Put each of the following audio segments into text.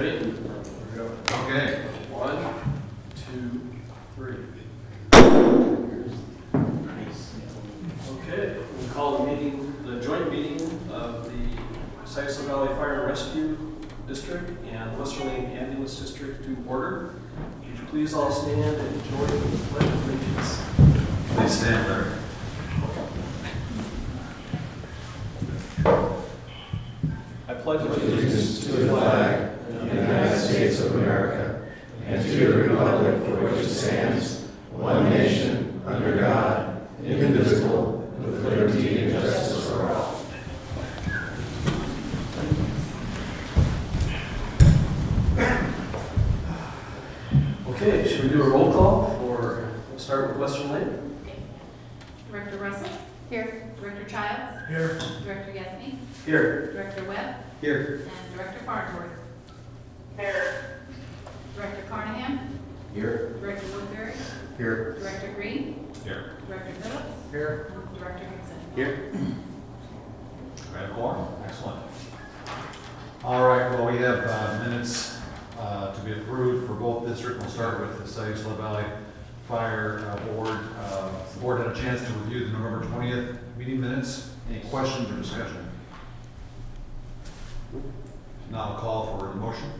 Ready? Okay. 1, 2, 3. Nice. Okay, we call the meeting, the joint meeting of the Sisseton Valley Fire and Rescue District and Western Lane Ambulance District to order. Would you please all stand and join the pledge of allegiance? Please stand there. I pledge Allegiance to the flag of the United States of America and to the republic for which it stands, one nation, under God, indivisible, with liberty and justice for all. Okay, should we do a roll call we'll start with Western Lane? Director Russell? Here. Director Childs? Here. Director Yesney? Here. Director Webb? Here. And Director Farnsworth? Here. Director Carnahan? Here. Director Woodbury? Here. Director Green? Here. Director Phillips? Here. And Director Hickson? Here. We have quorum. Excellent. All right, well, we have minutes to be approved for both districts. We'll start with the Sisseton Valley Fire Board. The board had a chance to review the November 20th meeting minutes. Any questions or discussion? Now I'll call for a motion.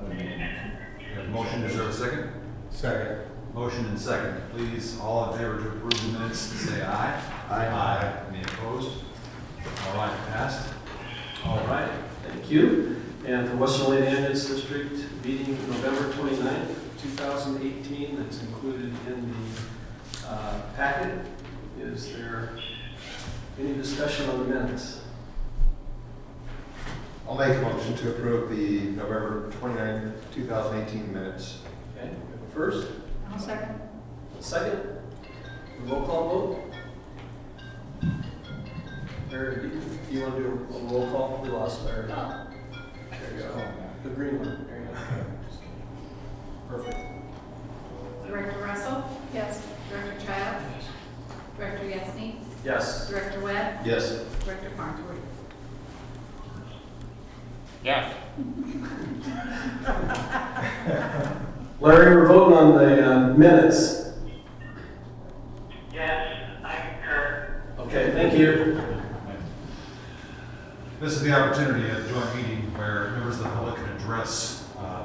We have a motion. Is there a second? Second. Motion and second. Please, all in favor to approve the minutes, say aye. Aye. Any opposed? All right, passed. All right, thank you. And for Western Lane Ambulance District, meeting November 29th, 2018, that's included in the packet. Is there any discussion on the minutes? I'll make a motion to approve the November 29th, 2018 minutes. Okay, we have a first, I'll second. a second, a roll call vote. Or do you want to do a roll call? We lost our, there you go, the green one, there you go. Perfect. Director Russell? Yes. Director Childs? Director Yesney? Yes. Director Webb? Yes. Director Farnsworth? Yes. Larry, we're voting on the minutes. Yes, I concur. Okay, thank you. This is the opportunity at the joint meeting where members of the public can address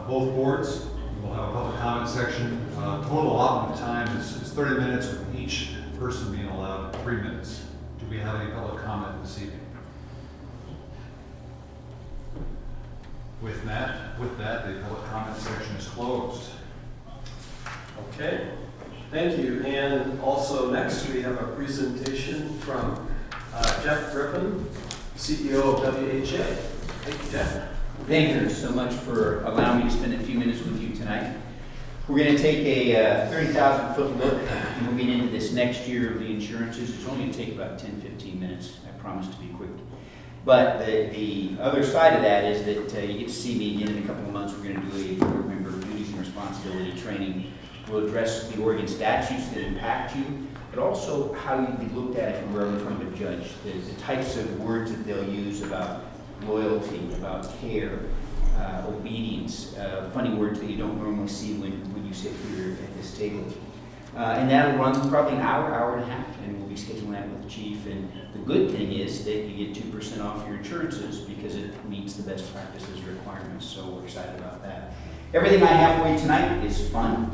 both boards. We'll have a public comment section. Total allotment of time is 30 minutes, with each person being allowed 3 minutes. Do we have any public comment this evening? With that, the public comment section is closed. Okay, thank you. And also next we have a presentation from Jeff Griffin, CEO of WHA. Thank you, Jeff. Thank you so much for allowing me to spend a few minutes with you tonight. We're going to take a 30,000-foot look moving into this next year of the insurances. It's only going to take about 10-15 minutes. I promise to be quick. But the other side of that is that you get to see me again in a couple of months. We're going to do a board member duties and responsibility training. We'll address the Oregon statutes that impact you, but also how you be looked at if you were in front of a judge. The types of words that they'll use about loyalty, about care, obedience, funny words that you don't normally see when you sit here at this table. And that'll run probably an hour, hour and a half, and we'll be scheduling that with the chief. And the good thing is that you get 2% off your insurances because it meets the best practices requirements, so we're excited about that. Everything I have for you tonight is fun,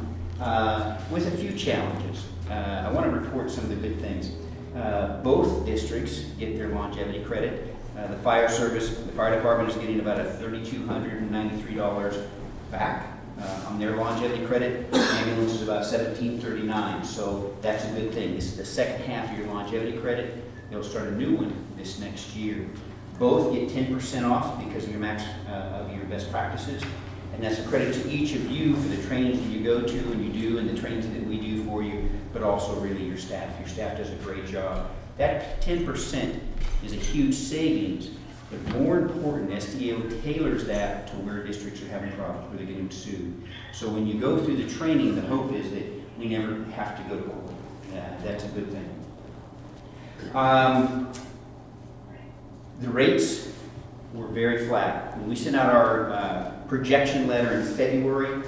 with a few challenges. I want to report some of the good things. Both districts get their longevity credit. The fire department is getting about $3,293 back on their longevity credit. Ambulance is about $1,739, so that's a good thing. This is the second half of your longevity credit. They'll start a new one this next year. Both get 10% off because of your your best practices, and that's a credit to each of you for the trainings that you go to and you do, and the trainings that we do for you, but also really your staff. Your staff does a great job. That 10% is a huge savings, but more important, SDO tailors that to where districts are having problems, where they're getting sued. So when you go through the training, the hope is that we never have to go to court. That's a good thing. The rates were very flat. When we sent out our projection letter in February,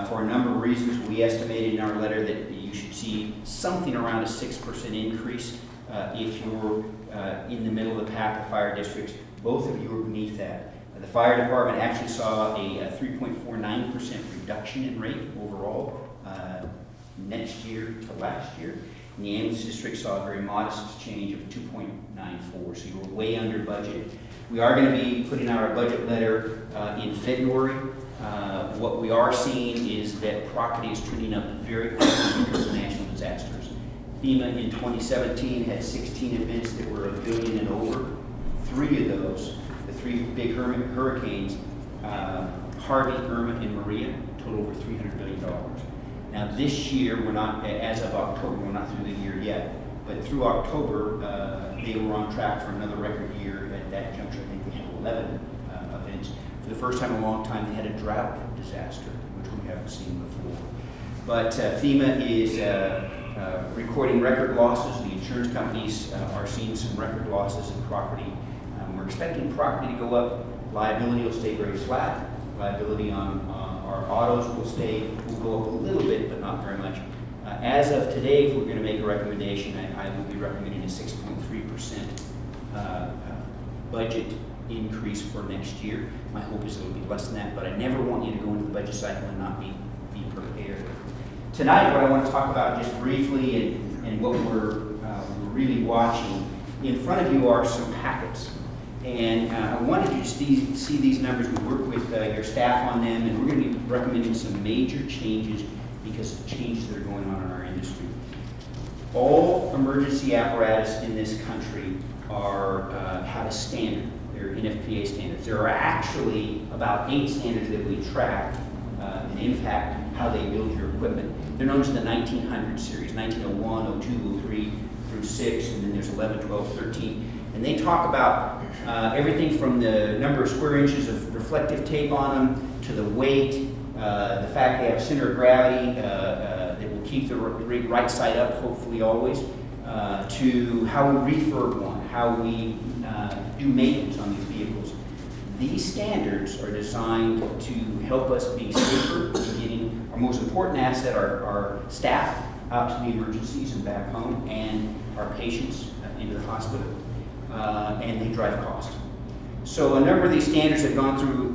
for a number of reasons, we estimated in our letter that you should see something around a 6% increase if you're in the middle of the pack of fire districts. Both of you are beneath that. The fire department actually saw a 3.49% reduction in rate overall next year to last year. And the ambulance district saw a very modest change of 2.94, so you were way under budget. We are going to be putting out our budget letter in February. What we are seeing is that property is trending up very quickly because of natural disasters. FEMA in 2017 had 16 events that were $1 billion and over. 3 of those, the 3 big hurricanes, Harvey, Irma, and Maria, total over $300 billion. Now this year, we're not, as of October, we're not through the year yet, but through October, they were on track for another record year. At that juncture, I think they had 11 events. For the first time in a long time, they had a drought disaster, which we haven't seen before. But FEMA is recording record losses. The insurance companies are seeing some record losses in property. We're expecting property to go up. Liability will stay very flat. Liability on our autos will go up a little bit, but not very much. As of today, if we're going to make a recommendation, I will be recommending a 6.3% budget increase for next year. My hope is it'll be less than that, but I never want you to go into the budget cycle and not be prepared. Tonight, what I want to talk about just briefly and what we're really watching, in front of you are some packets. And I wanted you to see these numbers. We work with your staff on them, and we're going to be recommending some major changes because of changes that are going on in our industry. All emergency apparatus in this country have a standard. They're NFPA standards. There are actually about 8 standards that we track and impact how they build your equipment. They're known as the 1900 series, 1901, 02, 03 through 6, and then there's 11, 12, 13. And they talk about everything from the number of square inches of reflective tape on them, to the weight, the fact they have center of gravity that will keep the right side up, hopefully always, to how we refurb one, how we do maintenance on these vehicles. These standards are designed to help us be safer in getting our most important asset, our staff, out to the emergencies and back home, and our patients into the hospital. And they drive cost. So a number of these standards have gone through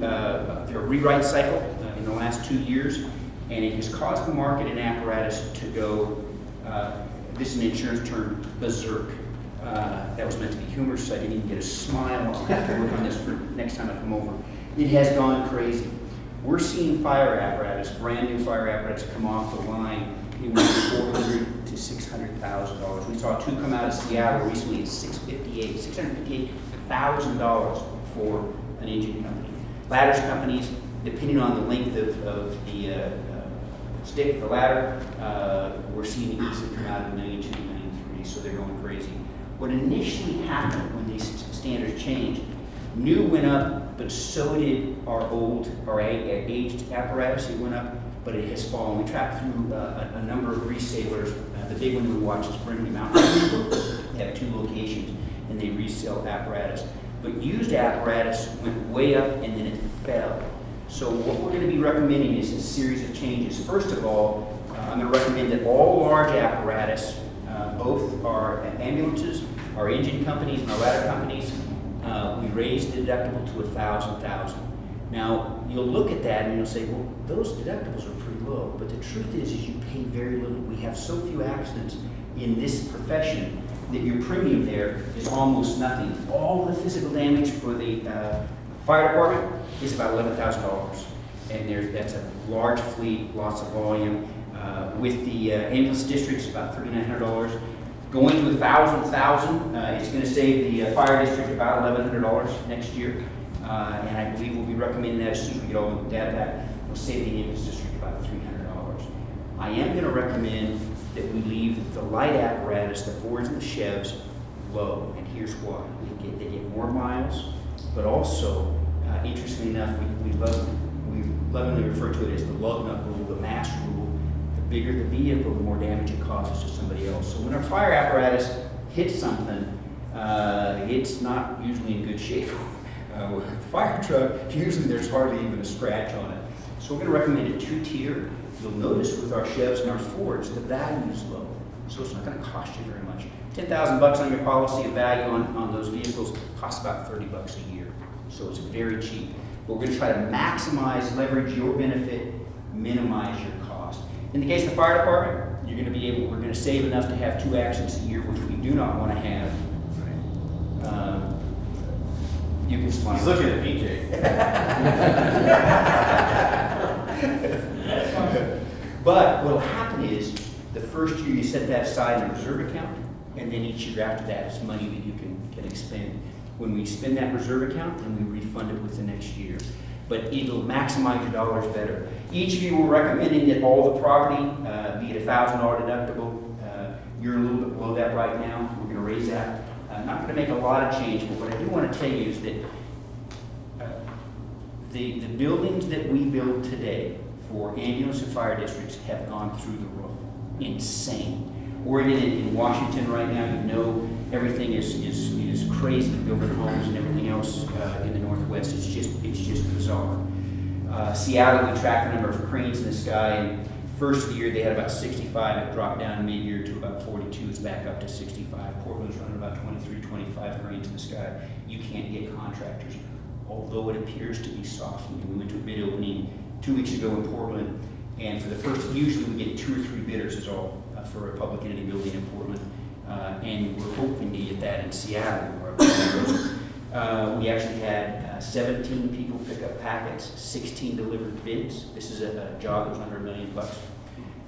their rewrite cycle in the last 2 years, and it has caused the market and apparatus to go, this is an insurance term, berserk. That was meant to be humorous, so I didn't even get a smile. I'll have to work on this for next time I come over. It has gone crazy. We're seeing fire apparatus, brand new fire apparatus, come off the line anywhere from $400,000 to $600,000. We saw 2 come out of Seattle recently at $658,000 for an engine company. Ladders companies, depending on the length of the stick, the ladder, we're seeing it easily come out of $1 million to $1.3 million, so they're going crazy. What initially happened when these standards changed, new went up, but so did our aged apparatus. It went up, but it has fallen. We tracked through a number of resellers. The big one we watched is Brindley Mountain. They have 2 locations, and they resell apparatus. But used apparatus went way up, and then it fell. So what we're going to be recommending is a series of changes. First of all, I'm going to recommend that all large apparatus, both our ambulances, our engine companies, and our ladder companies, we raise the deductible to $1,000. Now, you'll look at that and you'll say, well, those deductibles are pretty low. But the truth is you pay very little. We have so few accidents in this profession that your premium there is almost nothing. All the physical damage for the fire department is about $11,000. And that's a large fleet, lots of volume. With the ambulance districts, about $3,900. Going to $1,000, it's going to save the fire district about $1,100 next year. And I believe we'll be recommending that as soon as we get all the data back. We'll save the ambulance district about $300. I am going to recommend that we leave the light apparatus, the Fords and the Chevs, low. And here's why. They get more miles, but also, interestingly enough, we lovingly refer to it as the lug nut rule, the mass rule. The bigger the vehicle, the more damage it causes to somebody else. So when our fire apparatus hits something, it's not usually in good shape. With a fire truck, usually there's hardly even a scratch on it. So we're going to recommend a two-tier. You'll notice with our Chevs and our Fords, the value is low. So it's not going to cost you very much. $10,000 on your policy of value on those vehicles costs about $30 a year. So it's very cheap. But we're going to try to maximize, leverage your benefit, minimize your cost. In the case of the fire department, we're going to save enough to have 2 accidents a year, which we do not want to have. You can smile. He's looking at me, Jay. But what will happen is, the first year you set that aside in a reserve account, and then each year after that is money that you can expend. When we spend that reserve account, then we refund it with the next year. But it'll maximize your dollars better. Each of you were recommending that all the property, be it $1,000 deductible. You're a little bit below that right now. We're going to raise that. I'm not going to make a lot of change, but what I do want to tell you is that the buildings that we build today for ambulance and fire districts have gone through the roof. Insane. Oregon in Washington right now, you know, everything is crazy, building homes and everything else in the Northwest. It's just bizarre. Seattle, we track the number of cranes in the sky. And first of the year, they had about 65. It dropped down mid-year to about 42. It's back up to 65. Portland's running about 23, 25 cranes in the sky. You can't get contractors, although it appears to be softening. We went to a bid opening 2 weeks ago in Portland, and for the first, usually we get 2 or 3 bidders is all for a public entity building in Portland, and we're hoping to get that in Seattle. We actually had 17 people pick up packets, 16 delivered bids. This is a job that was under $1 million.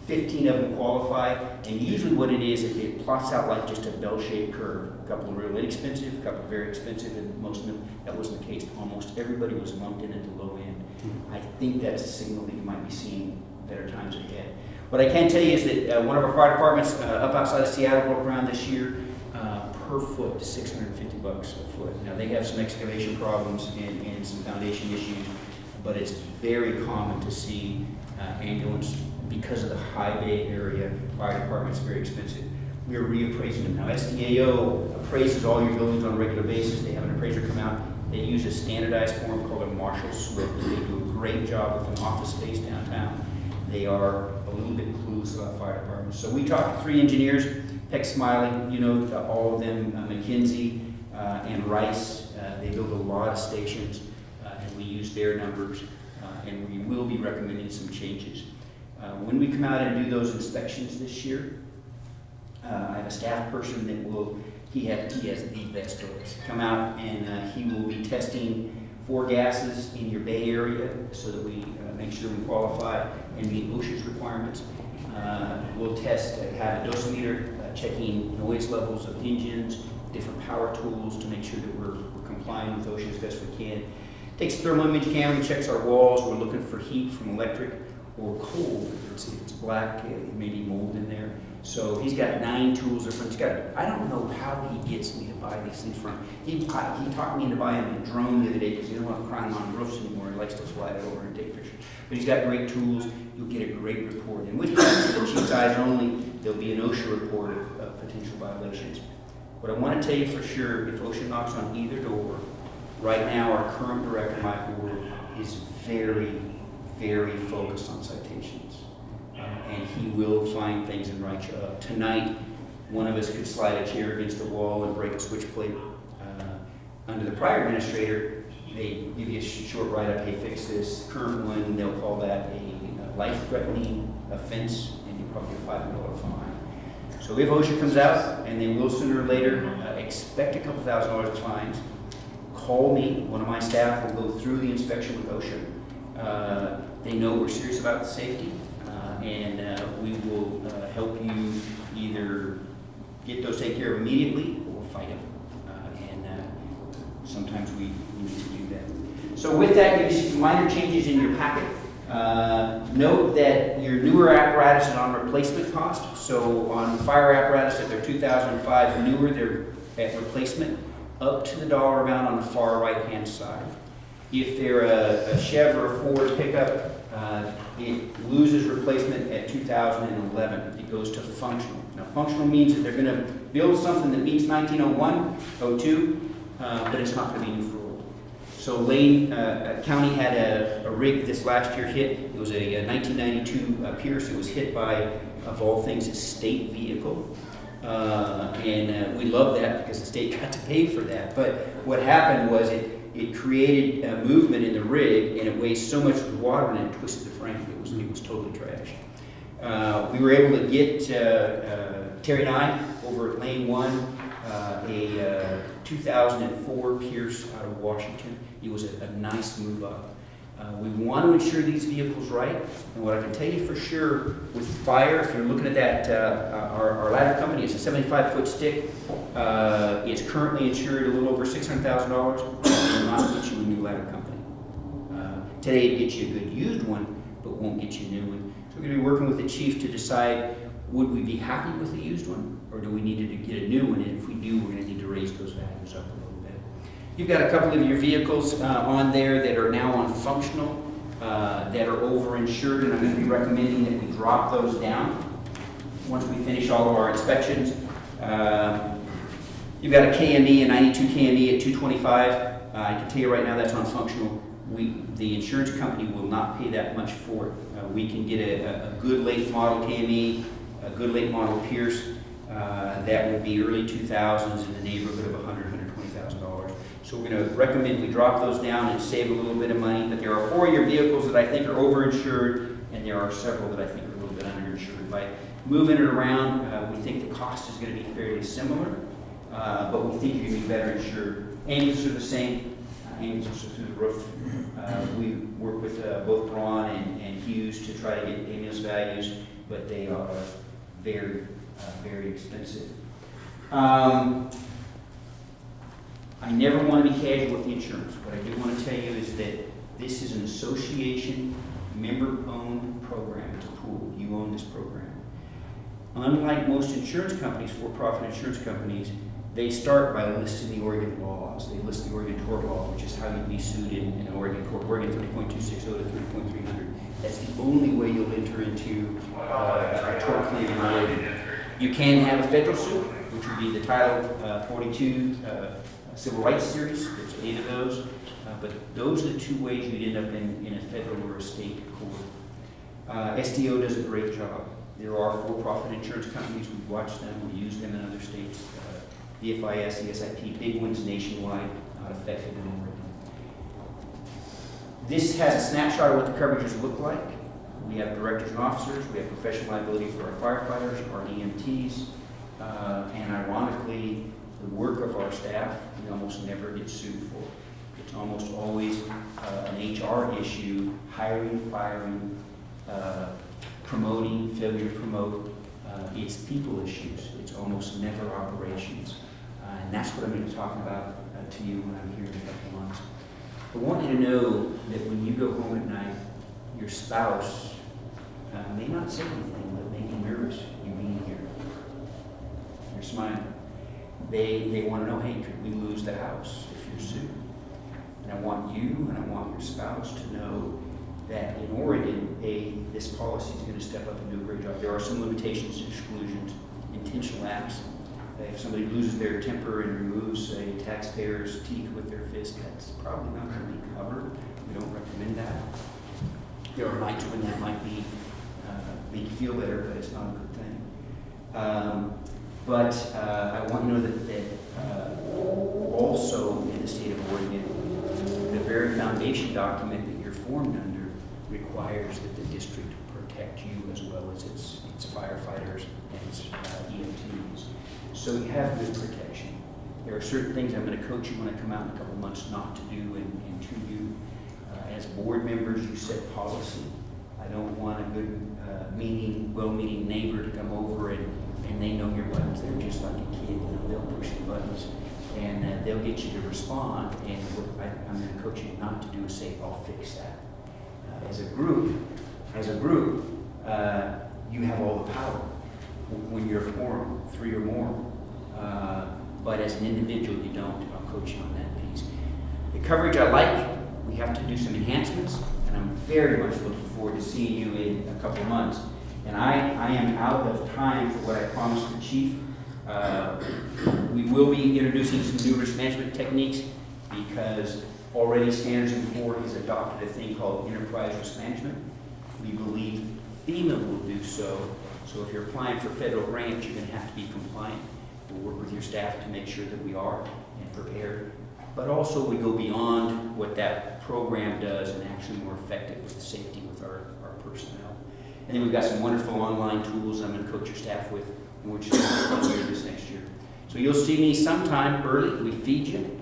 15 of them qualify, and usually what it is, it plots out like just a bell-shaped curve. A couple of real inexpensive, a couple of very expensive, and most of them, that wasn't the case. Almost everybody was lumped in at the low end. I think that's a signal that you might be seeing better times ahead. What I can tell you is that one of our fire departments up outside of Seattle broke ground this year per foot, $650 a foot. Now they have some excavation problems and some foundation issues, but it's very common to see ambulance, because of the high bay area, fire department is very expensive. We are reappraising them. Now SDAO appraises all your buildings on a regular basis. They have an appraiser come out. They use a standardized form called a Marshall Swift, and they do a great job with an office space downtown. They are a little bit clueless about fire departments. So we talked to 3 engineers, Peck Smiley, you know all of them, McKinsey and Rice. They build a lot of stations, and we use their numbers, and we will be recommending some changes. When we come out and do those inspections this year, I have a staff person that will, he has the best doors, come out and he will be testing 4 gases in your bay area so that we make sure we qualify and meet OSHA's requirements. We'll test, have a dosimeter, checking noise levels of engines, different power tools to make sure that we're complying with OSHA as best we can. Takes a thermal image camera, checks our walls. We're looking for heat from electric or cold. It's black, it may be mold in there. So he's got 9 tools different. I don't know how he gets me to buy these things from. He talked me into buying a drone the other day because he doesn't want to climb on roofs anymore. He likes to fly it over and take pictures. But he's got great tools. You'll get a great report. And with that, for the chief's eyes only, there'll be an OSHA report of potential violations. What I want to tell you for sure, if OSHA knocks on either door, right now our current director, Michael Wood, is very, very focused on citations. And he will find things and write you up. Tonight, one of us could slide a chair against the wall and break a switch plate. Under the prior administrator, they give you a short write-up, hey, fix this. Current one, they'll call that a life-threatening offense, and you'll probably get a $500 fine. So if OSHA comes out, and they will sooner or later, expect a couple $1,000s of fines, call me. One of my staff will go through the inspection with OSHA. They know we're serious about safety. And we will help you either get those taken care of immediately or fight them. Sometimes we need to do that. So with that, you see some minor changes in your packet. Note that your newer apparatus is on replacement cost. So on fire apparatus, if they're 2005 or newer, they're at replacement up to the dollar amount on the far right-hand side. If they're a Chev or a Ford pickup, it loses replacement at 2011. It goes to functional. Now, functional means that they're going to build something that meets 1901, 02, but it's not going to be new for old. So Lane County had a rig this last year hit. It was a 1992 Pierce. It was hit by, of all things, a state vehicle. And we love that because the state got to pay for that. But what happened was it created a movement in the rig, and it weighs so much water and it twisted the frame. It was totally trash. We were able to get Terry and I over at Lane 1 a 2004 Pierce out of Washington. It was a nice move up. We want to insure these vehicles right, and what I can tell you for sure with fire, if you're looking at that, our ladder company is a 75-foot stick. It's currently insured a little over $600,000. It will not get you a new ladder company. Today it gets you a good used one, but won't get you a new one. So we're going to be working with the chief to decide, would we be happy with the used one, or do we need to get a new one? And if we do, we're going to need to raise those values up a little bit. You've got a couple of your vehicles on there that are now on functional, that are over-insured, and I'm going to be recommending that we drop those down once we finish all of our inspections. You've got a KME, a 92 KME at $225. I can tell you right now that's on functional. The insurance company will not pay that much for it. We can get a good late model KME, a good late model Pierce, that would be early 2000s in the neighborhood of $120,000. So we're going to recommend we drop those down and save a little bit of money. But there are 4 of your vehicles that I think are overinsured, and there are several that I think are a little bit underinsured. By moving it around, we think the cost is going to be fairly similar, but we think you're going to be better insured. Ambulances are the same. Ambulances are through the roof. We work with both Braun and Hughes to try to get ambulance values, but they are very, very expensive. I never want to be casual with the insurance. What I do want to tell you is that this is an association member-owned program. It's a pool. You own this program. Unlike most insurance companies, for-profit insurance companies, they start by listing the Oregon laws. They list the Oregon tort law, which is how you'd be sued in Oregon court, Oregon 30.260 to 30.300. That's the only way you'll enter into a tort claim in Oregon. You can have a federal suit, which would be the Title 42 Civil Rights Series. There's 8 of those. But those are the 2 ways you'd end up in a federal or a state court. SDO does a great job. There are for-profit insurance companies. We watch them. We use them in other states. The FIS, the SIP, big ones nationwide, not affected in Oregon. This has a snapshot of what the coverages look like. We have directors and officers. We have professional liability for our firefighters, our EMTs, and ironically, the work of our staff, we almost never get sued for. It's almost always an HR issue, hiring, firing, promoting, failure to promote. It's people issues. It's almost never operations. And that's what I'm going to be talking about to you when I'm here in a couple of months. I want you to know that when you go home at night, your spouse may not say anything, but may be nervous you being here. You're smiling. They want to know, hey, could we lose the house if you're sued? And I want you and I want your spouse to know that in Oregon, this policy is going to step up and do a great job. There are some limitations and exclusions, intentional acts. If somebody loses their temper and removes a taxpayer's teeth with their fist, that's probably not going to be covered. We don't recommend that. There are nights when that might be make you feel better, but it's not a good thing. But I want you to know that also in the state of Oregon, the very foundation document that you're formed under requires that the district protect you as well as its firefighters and its EMTs. So you have good protection. There are certain things I'm going to coach you when I come out in a couple of months not to do and to do. As board members, you set policy. I don't want a good, well-meaning neighbor to come over and they know your buttons. They're just like a kid. They'll push the buttons and they'll get you to respond. And what I'm going to coach you not to do is say, "I'll fix that." As a group, you have all the power when you're a quorum, 3 or more. But as an individual, you don't. I'll coach you on that piece. The coverage I like. We have to do some enhancements, and I'm very much looking forward to seeing you in a couple of months. And I am out of time for what I promised the chief. We will be introducing some new risk management techniques because Already Standards and Board has adopted a thing called enterprise risk management. We believe FEMA will do so. So if you're applying for federal grants, you're going to have to be compliant. We'll work with your staff to make sure that we are and prepared. But also we go beyond what that program does and actually more effective with the safety with our personnel. And then we've got some wonderful online tools I'm going to coach your staff with, and we're just going to do this next year. So you'll see me sometime early. We feed you.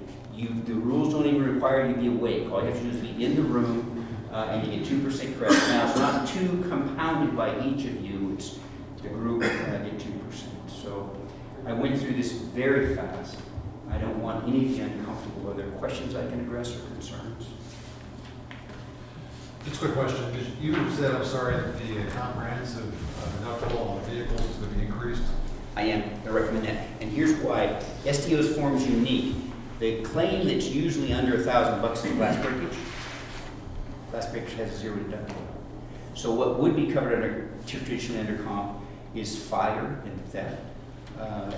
The rules don't even require you to be awake. All you have to do is be in the room, and you get 2% credit. Now, it's not 2 compounded by each of you. It's the group get 2%. So I went through this very fast. I don't want any of you uncomfortable. Are there questions I can address or concerns? Just a quick question. You said, I'm sorry, that the comprehensive deductible on vehicles is going to be increased. I am. I recommend that. And here's why. STO's form is unique. The claim that's usually under $1,000 in glass breakage has 0 deductible. So what would be covered under traditionally under comp is fire and theft.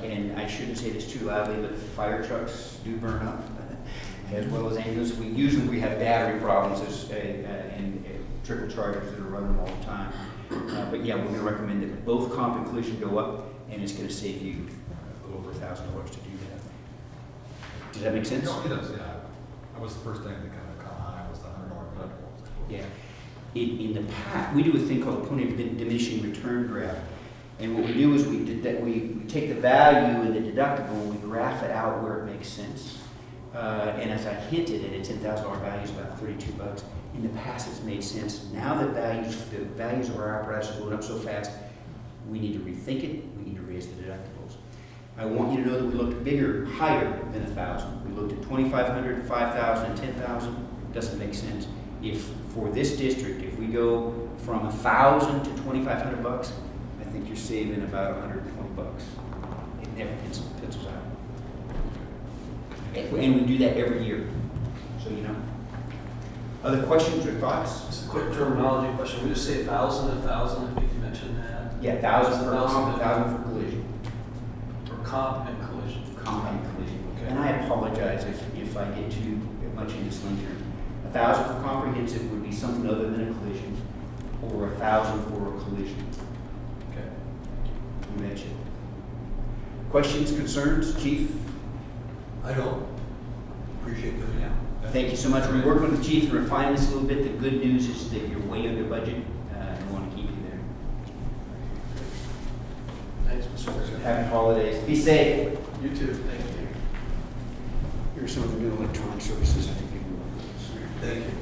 And I shouldn't say this too loudly, but fire trucks do burn up, as well as ambulances. We have battery problems and trickle chargers that are running all the time. But yeah, we're going to recommend that both comp and collision go up, and it's going to save you a little over $1,000 to do that. Does that make sense? No, it does, yeah. That was the first thing that kind of caught my eye was the $100 deductible. Yeah. In the past, we do a thing called a point of diminishing return graph. And what we do is we take the value and the deductible, we graph it out where it makes sense. And as I hinted at, a $10,000 value is about $32. In the past, it's made sense. Now that the values of our apparatus are going up so fast, we need to rethink it. We need to raise the deductibles. I want you to know that we looked bigger, higher than 1,000. We looked at 2,500, 5,000, and 10,000. Doesn't make sense. If for this district, if we go from 1,000 to $2,500, I think you're saving about $120. It never pencils out. And we do that every year, so you know. Other questions or thoughts? Just a quick terminology question. We just say 1,000, 1,000, I think you mentioned that. Yeah, 1,000 for 1,000 comp, 1,000 for collision. For comp and collision. Comp and collision. Okay. And I apologize if I get too much into slang terms. 1,000 for comprehensive would be something other than a collision, or 1,000 for a collision. Okay. You mentioned. Questions, concerns, Chief? I don't. Appreciate that. Yeah. Thank you so much. We're working with the chief to refine this a little bit. The good news is that you're way under budget, and we want to keep you there. Thanks, Mr. President. Happy holidays. Be safe. You too. Thank you. Here's some of the new electronic services I think people want. Thank you.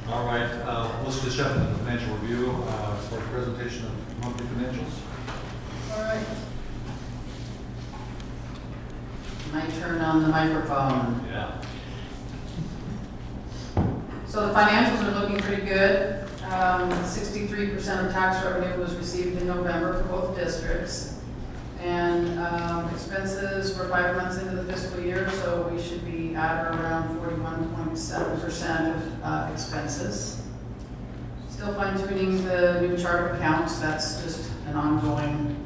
All right, let's just jump into the financial review for the presentation of monthly financials. All right. My turn on the microphone. Yeah. So the financials are looking pretty good. 63% of tax revenue was received in November for both districts. And expenses were 5 months into the fiscal year, so we should be at or around 41.7% of expenses. Still fine tuning the new chart of accounts. That's just an ongoing,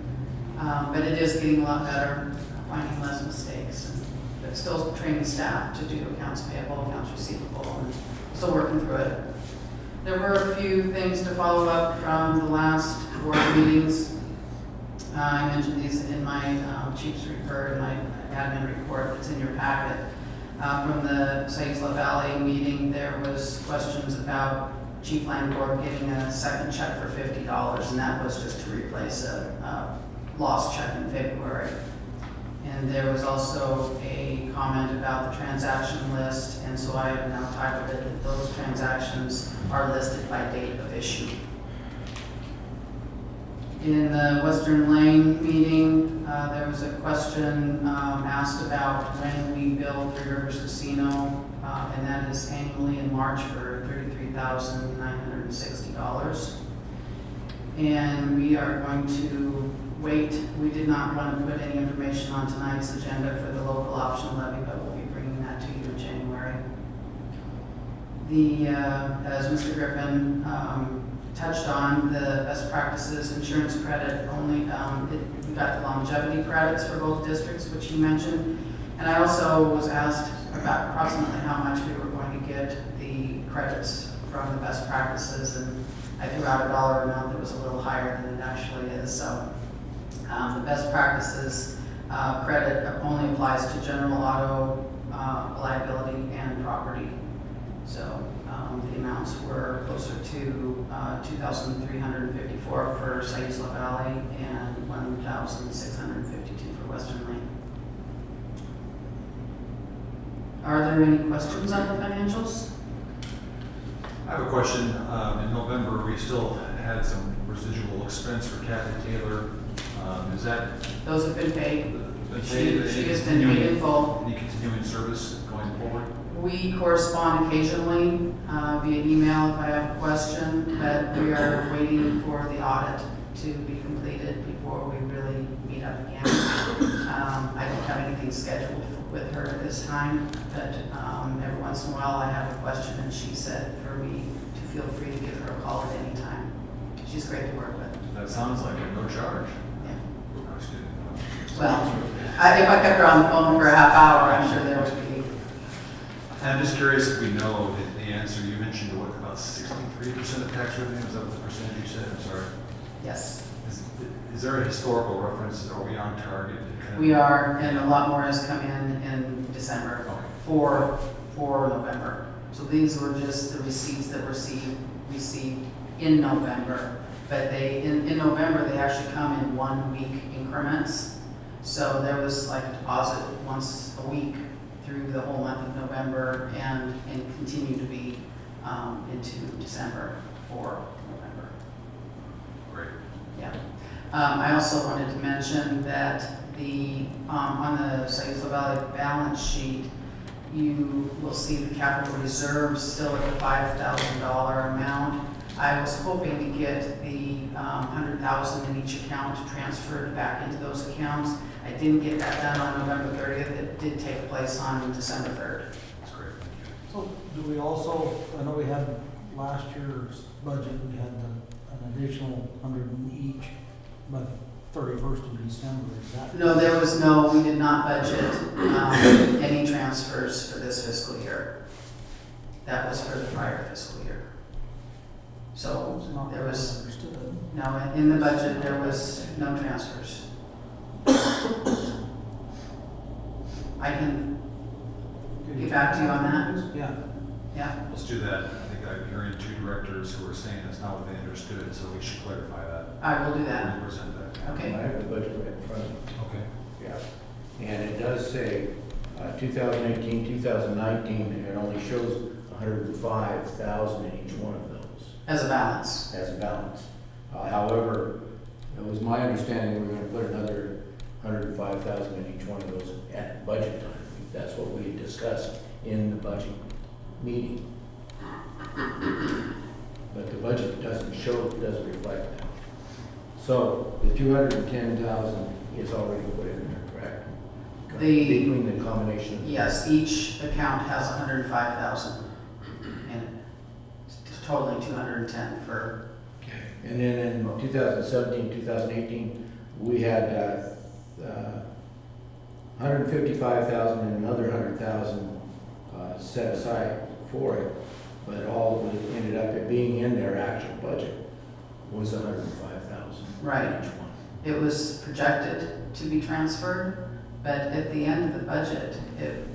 but it is getting a lot better, finding less mistakes. But still training staff to do accounts payable, accounts receivable, and still working through it. There were a few things to follow up from the last board meetings. I mentioned these in my chief's report and my admin report that's in your packet. From the Saisla Valley meeting, there was questions about Chief Langford getting a second check for $50, and that was just to replace a lost check in February. And there was also a comment about the transaction list, and so I have now titled it that those transactions are listed by date of issue. In the Western Lane meeting, there was a question asked about when we build Three Rivers Casino, and that is annually in March for $33,960. And we are going to wait. We did not want to put any information on tonight's agenda for the local option levy, but we'll be bringing that to you in January. As Mr. Griffin touched on the best practices insurance credit only. We got the longevity credits for both districts, which you mentioned. And I also was asked about approximately how much we were going to get the credits from the best practices, and I threw out a dollar amount that was a little higher than it actually is. So the best practices credit only applies to general auto, liability, and property. So the amounts were closer to $2,354 for Sayula Valley and $1,652 for Western Lane. Are there any questions on the financials? I have a question. In November, we still had some residual expense for Kathy Taylor. Is that? Those have been paid. been She paid? has been paid in full. Any continuing service going forward? We correspond occasionally via email if I have a question, but we are waiting for the audit to be completed before we really meet up again. I don't have anything scheduled with her at this time, but every once in a while I have a question, and she said for me to feel free to give her a call at any time. She's great to work with. That sounds like a no charge. Yeah. I was kidding. Well, if I kept her on the phone for a half hour, I'm sure there would be. I'm just curious if we know the answer. You mentioned what, about 63% of tax revenue? Is that what the percentage you said? I'm sorry. Yes, Is there a historical reference? Are we on target? we are, and a lot more has come in December Okay. for November. So these were just the receipts that were received in November. But in November, they actually come in 1 week increments. So there was like a deposit once a week through the whole month of November and continue to be into December for November. Great. Yeah. I also wanted to mention that on the Sayula Valley balance sheet, you will see the capital reserves still at the $5,000 amount. I was hoping to get the $100,000 in each account transferred back into those accounts. I didn't get that done on November 30th. It did take place on December 3rd. That's great. So do we also, I know we had last year's budget, we had an additional 100 in each, but 31st of December, is that? No, we did not budget any transfers for this fiscal year. That was for the prior fiscal year. So It's not there was, understood. no, in the budget, there was no transfers. I can get back to you on that. Yeah. Yeah, Let's do that. I think I'm hearing two directors who are saying that's not what they understood, so we should clarify that. I will do that. Represent that. I Okay. have the budget right in front of me. Okay. Yeah. And it does say 2018, 2019, it only shows 105,000 in each one of those As a balance. as a balance. However, it was my understanding we were going to put another 105,000 in each one of those at budget time. That's what we had discussed in the budget meeting. But the budget doesn't reflect that. So the 210,000 is already put in there, correct? Between the combination of. Yes, each account has 105,000 in it. It's totaling 210 for, And then in 2017, 2018, we had 155,000 and another 100,000 set aside for it, but all that ended up being in their actual budget was 105,000. Right. Each one. it was projected to be transferred, but at the end of the budget,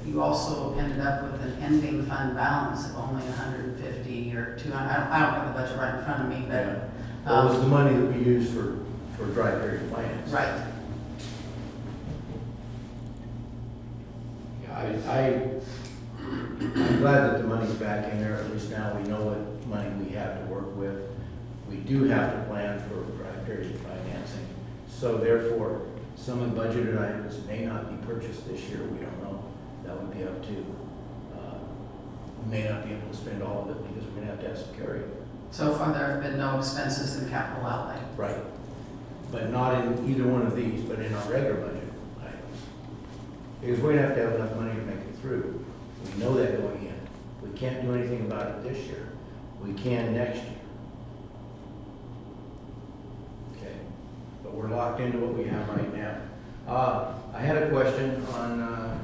you also ended up with an ending fund balance of only 150 or 200. I don't have the budget right in front of me, Yeah. but. That was the money that we used for dry period finance. Right. Yeah, I'm glad that the money's back in there. At least now we know what money we have to work with. We do have to plan for dry period financing. So therefore, some of the budgeted items may not be purchased this year. We don't know. That would be up to, we may not be able to spend all of it because we're gonna have some carryover. So far, there have been no expenses in capital outlay. Right. But not in either one of these, but in our regular budget items. Because we're gonna have to have enough money to make it through. We know that going in. We can't do anything about it this year. We can next year. but we're locked into what we have right now. I had a question on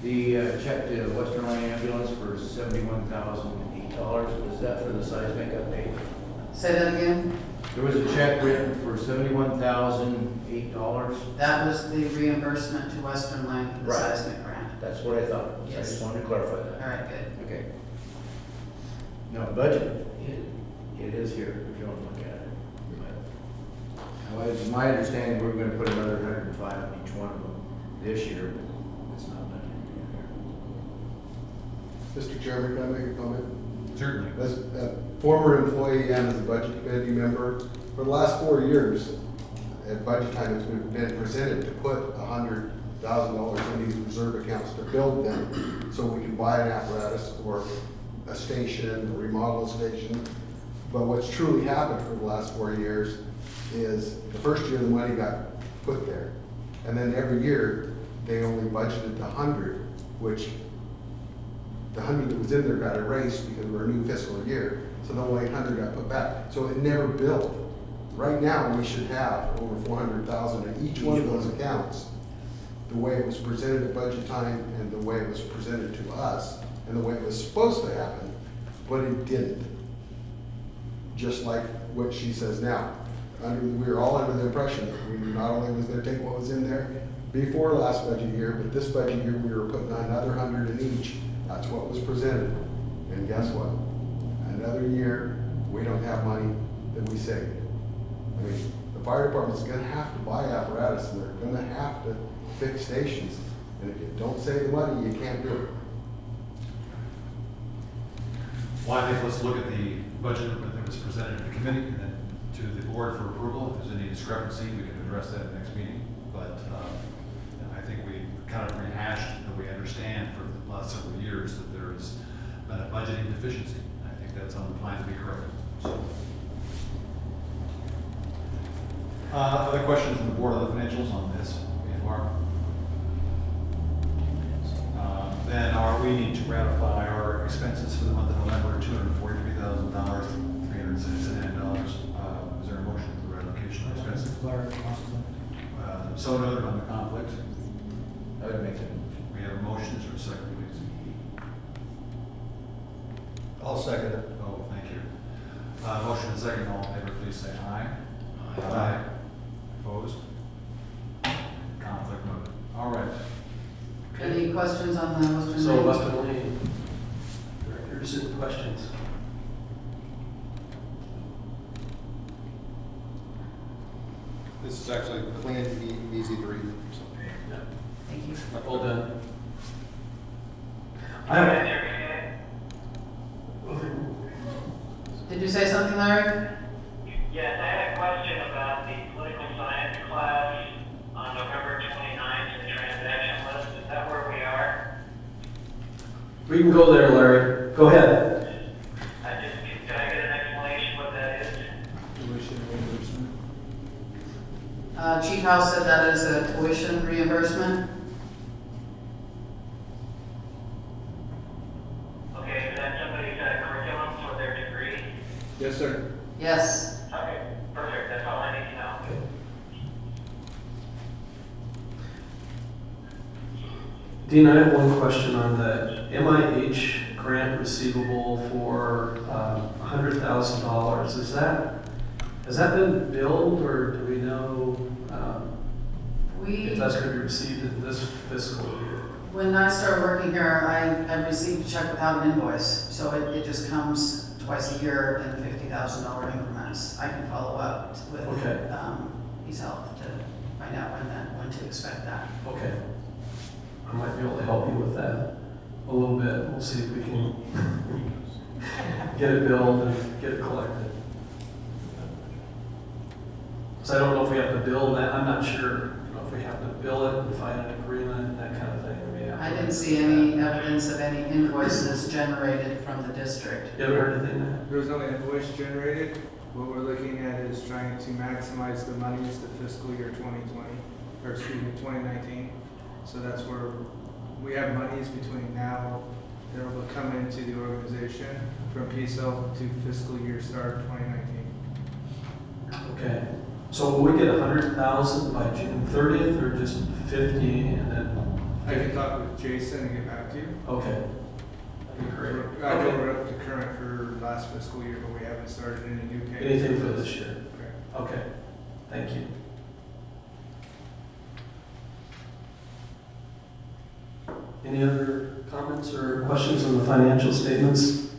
the check to Western Line Ambulance for $71,008. Was that for the seismic update? Say that again? There was a check written for $71,008. That was the reimbursement to Western Line for the Right. seismic grant. That's what I thought. I Yes. just wanted to clarify All that. right, good. Okay. No, budget, it is here if you want to look at it. But it was my understanding we were going to put another 105 on each one of them this year, but it's not budgeted in Mr. Chairman, can I make a comment? Certainly. As a former employee and as a budget committee member, for the last 4 years, at budget time, it's been presented to put $100,000 in these reserve accounts to build them, so we can buy an apparatus or a station, remodel a station. But what's truly happened for the last 4 years is the first year the money got put there. And then every year, they only budgeted the 100, which the 100 that was in there got erased because we're a new fiscal year. So the only 100 got put back. So it never built. Right now, we should have over 400,000 in each one of those accounts. The way it was presented at budget time and the way it was presented to us and the way it was supposed to happen, but it didn't. Just like what she says now. We were all under the impression that we not only was gonna take what was in there before last budget year, but this budget year, we were putting another 100 in each. That's what was presented. And guess what? Another year, we don't have money that we saved. I mean, the fire department's gonna have to buy apparatus and they're gonna have to fix stations. And if you don't save the money, you can't do it. Well, I think let's look at the budget that was presented to the committee and then to the board for approval. If there's any discrepancy, we can address that at the next meeting. But I think we kind of rehashed that we understand for the last several years that there has been a budgeting deficiency. I think that's on the plan to be corrected. So, other questions from the board on the financials on this SVFR? Then we need to ratify our expenses for the month of November, $243,000, $369. Is there a motion for the ratification of expenses? Declare it conflict. So noted on the conflict. here. I would make that motion. We have a motion, is there a second, please? I'll second it. Oh, thank you. Motion and second, all in favor, please say aye. Aye. Opposed? Conflict noted. All right. Any questions on the Western Line? So Western Lane, directors, any questions? This is actually clean and easy to read. Yeah. Thank you. All done. I Can I have, answer again? Did you say something, Larry? Yes, I had a question about the political science class on November 29th, the transaction list. Is that where we are? we can go there, Larry. Go ahead. Can I get an explanation what that is? Chief House said that is a tuition reimbursement. Okay, is that somebody's curriculum for their degree? Yes, sir. Yes. Okay, perfect, that's all I need to know. Dean, I have one question on the MIH grant receivable for $100,000. Has that been billed, or do we know if that's going to be received in this fiscal year? When I started working here, I received a check without an invoice, so it just comes twice a year in $50,000 increments. I can follow up with Okay. East Health to find out when to expect that. Okay. I might be able to help you with that a little bit. We'll see if we can get it billed and get it collected. So I don't know if we have to bill that. I'm not sure, if we have to bill it and find an agreement, that kind of thing. I didn't see any evidence of any invoices generated from the district. You ever heard anything like that? There was no invoice generated. What we're looking at is trying to maximize the monies to fiscal year 2019. So that's where we have monies between now that will come into the organization from PSEL to fiscal year start 2019. Okay. So will we get 100,000 by June 30th or just 50 and then? I can talk with Jason and get back to you. Okay. That'd be great. I know Okay. we're up to current for last fiscal year, but we haven't started any new cases. Anything for this year? Okay. Okay, thank you. Any other comments or questions on the financial statements?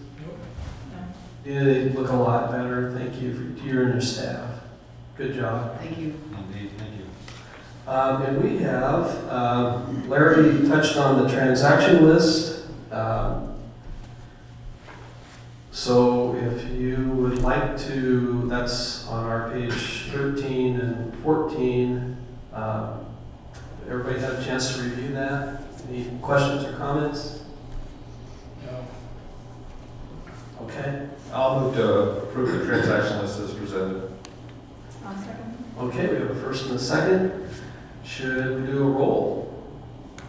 Yeah, they look a lot better. Thank you to you and your staff. Good job. Thank you. Indeed, thank you. And we have, Larry touched on the transaction list. So if you would like to, that's on our page 13 and 14. Everybody had a chance to review that? Any questions or comments? No. Okay. I'll move to approve the transaction list as presented. I'll second. Okay, we have a first and a second. Should we do a roll?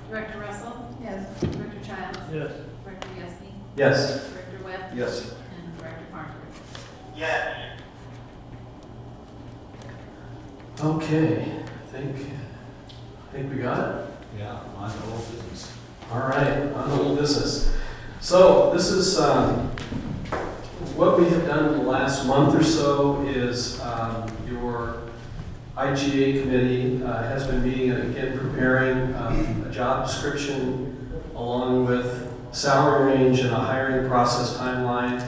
Director Russell? Yes. Director Childs? Yes. Director Yasny? Yes. Director Webb? Yes. And Director Farnsworth? Yes. Okay, I think we got it. Yeah, on to old business. All right, on to old business. So this is what we have done in the last month or so is your IGA committee has been meeting and again preparing a job description along with salary range and a hiring process timeline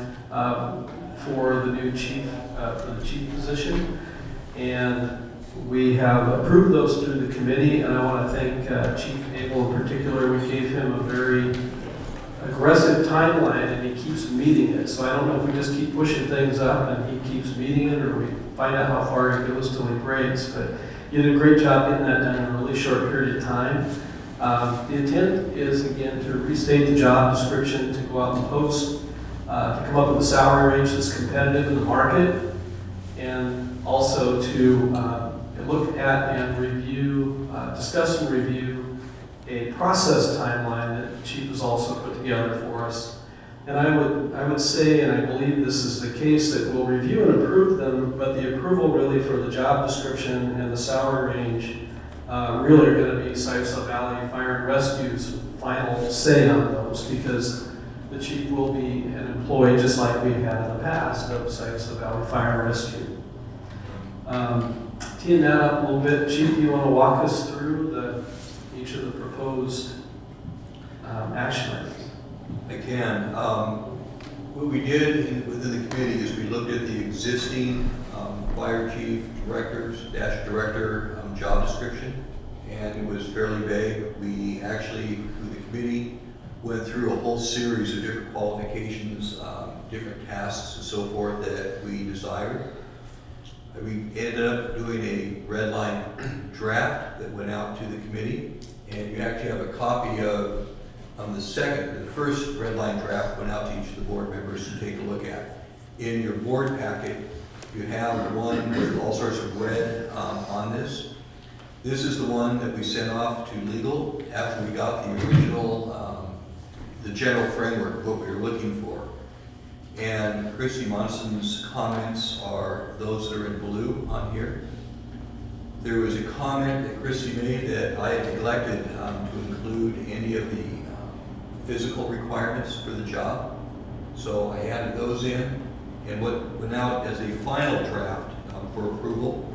for the new chief, for the chief position. And we have approved those through the committee, and I want to thank Chief Abel in particular. We gave him a very aggressive timeline, and he keeps meeting it. So I don't know if we just keep pushing things up and he keeps meeting it, or we find out how far he goes till he breaks. But you did a great job getting that done in a really short period of time. The intent is, again, to restate the job description, to go out and post, to come up with a salary range that's competitive in the market, and also to look at and review, discuss and review a process timeline that the chief has also put together for us. And I would say, and I believe this is the case, that we'll review and approve them, but the approval really for the job description and the salary range really are going to be Sciosla Valley Fire and Rescue's final say on those, because the chief will be an employee just like we've had in the past of Sciosla Valley Fire and Rescue. Teeing that up a little bit, Chief, do you want to walk us through each of the proposed action items? I can. What we did within the committee is we looked at the existing fire chief director job description, and it was fairly vague. We actually, through the committee, went through a whole series of different qualifications, different tasks and so forth that we desired. We ended up doing a red line draft that went out to the committee, and you actually have a copy of the first red line draft went out to each of the board members to take a look at. In your board packet, you have one with all sorts of red on this. This is the one that we sent off to legal after we got the original, the general framework of what we were looking for. And Christy Monson's comments are those that are in blue on here. There was a comment that Christy made that I had neglected to include any of the physical requirements for the job. So I added those in, and what went out as a final draft for approval,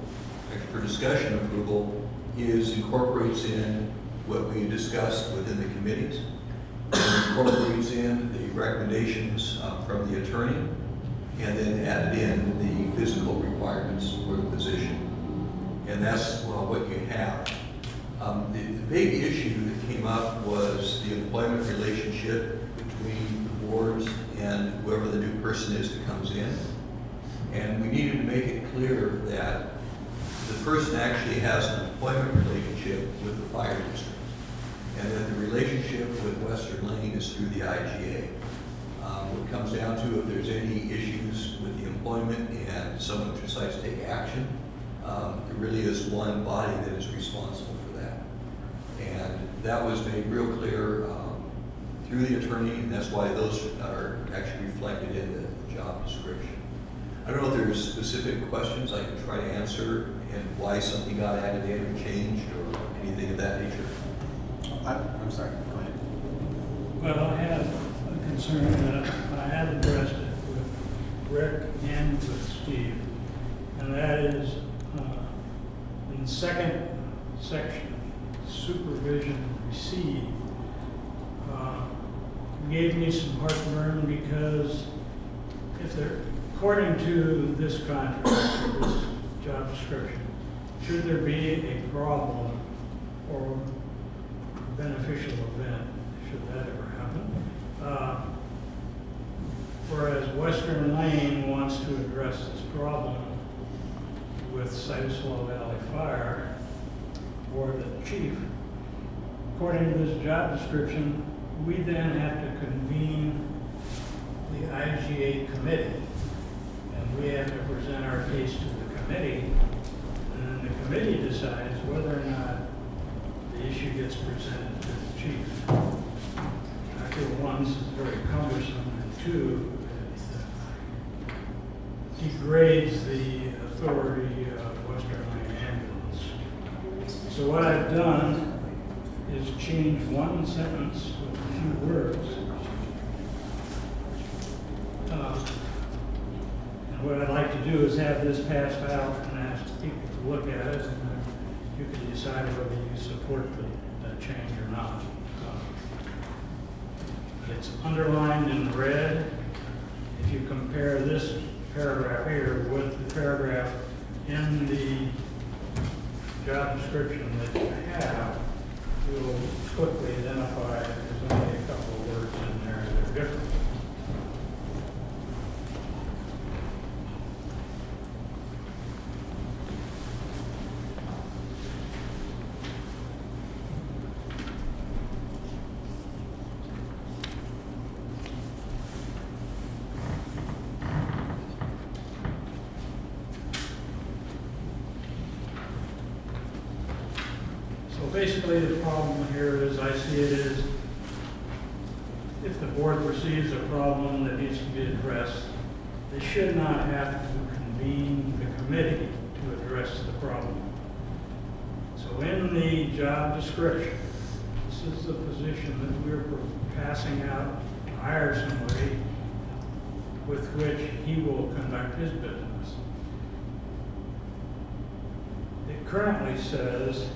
for discussion approval, incorporates in what we discussed within the committees. Incorporates in the recommendations from the attorney, and then added in the physical requirements for the position. And that's what you have. The big issue that came up was the employment relationship between the boards and whoever the new person is that comes in. And we needed to make it clear that the person actually has an employment relationship with the fire district, and that the relationship with Western Lane is through the IGA. What it comes down to, if there's any issues with the employment and someone decides to take action, there really is one body that is responsible for that. And that was made real clear through the attorney, and that's why those are actually reflected in the job description. I don't know if there's specific questions I can try to answer, and why something got added in or changed or anything of that nature? I'm sorry, go ahead. Well, I have a concern that I have addressed it with Rick and with Steve, and that is in the second section, supervision received, gave me some heartburn because if they're, according to this contract, or this job description, should there be a problem or beneficial event, should that ever happen? Whereas Western Lane wants to address this problem with Situswell Valley Fire, or the chief, according to this job description, we then have to convene the IGA committee, and we have to present our case to the committee, and then the committee decides whether or not the issue gets presented to the chief. I feel one, this is very cumbersome, and two, it degrades the authority of Western Lane Ambulance. So what I've done is change one sentence with a few words. And what I'd like to do is have this passed out and ask people to look at it, and then you can decide whether you support the change or not. It's underlined in red. If you compare this paragraph here with the paragraph in the job description that you have, you'll quickly identify that there's only a couple of words in there that are different. Basically, the problem here is, I see it as, if the board perceives a problem that needs to be addressed, they should not have to convene the committee to address the problem. So in the job description, this is the position that we're passing out to hire somebody with which he will conduct his business. It currently says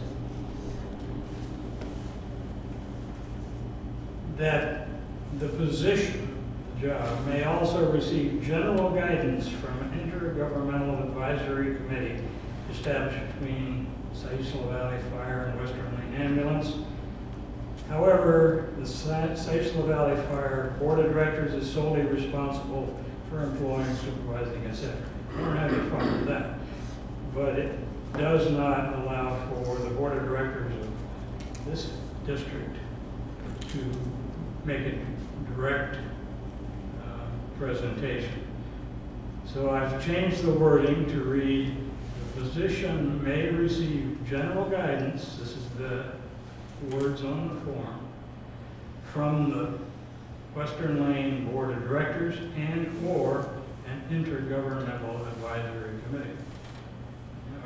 that the position, the job, may also receive general guidance from an intergovernmental advisory committee established between Situswell Valley Fire and Western Lane Ambulance. However, the Situswell Valley Fire Board of Directors is solely responsible for employing, supervising, etc. I don't have any problem with that. But it does not allow for the Board of Directors of this district to make a direct presentation. So I've changed the wording to read, the position may receive general guidance, this is the words on the form, from the Western Lane Board of Directors and/or an intergovernmental advisory committee.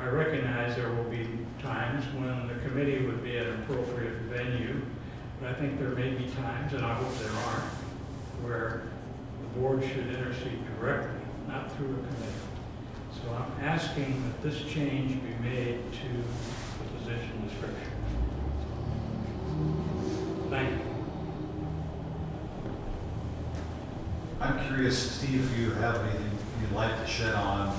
I recognize there will be times when the committee would be an appropriate venue, but I think there may be times, and I hope there aren't, where the board should intercede directly, not through a committee. So I'm asking that this change be made to the position description. Thank you. I'm curious, Steve, if you have anything you'd like to shed on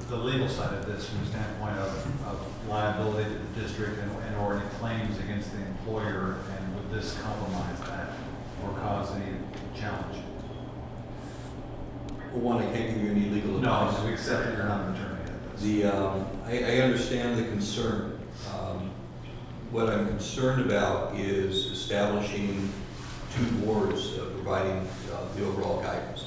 the legal side of this from the standpoint of liability to the district and or any claims against the employer, and would this compromise that or cause any challenge? Well, one, I can't give you any legal advice. No, we accept that you're not an attorney. I understand the concern. What I'm concerned about is establishing two boards providing the overall guidance.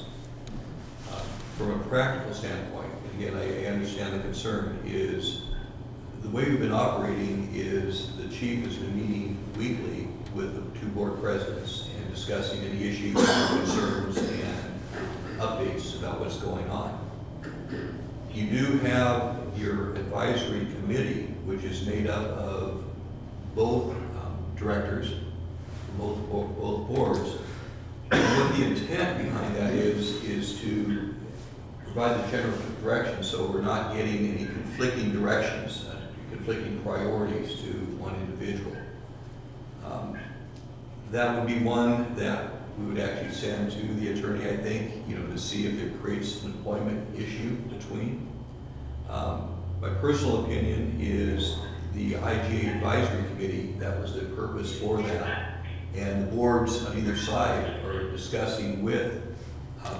From a practical standpoint, and again, I understand the concern, is the way we've been operating is the chief has been meeting weekly with the two board presidents and discussing any issues, concerns, and updates about what's going on. You do have your advisory committee, which is made up of both directors, both boards. And what the intent behind that is to provide the general direction so we're not getting any conflicting directions, conflicting priorities to one individual. That would be one that we would actually send to the attorney, I think, to see if it creates an employment issue between. My personal opinion is the IGA Advisory Committee, that was the purpose for that. And the boards on either side are discussing with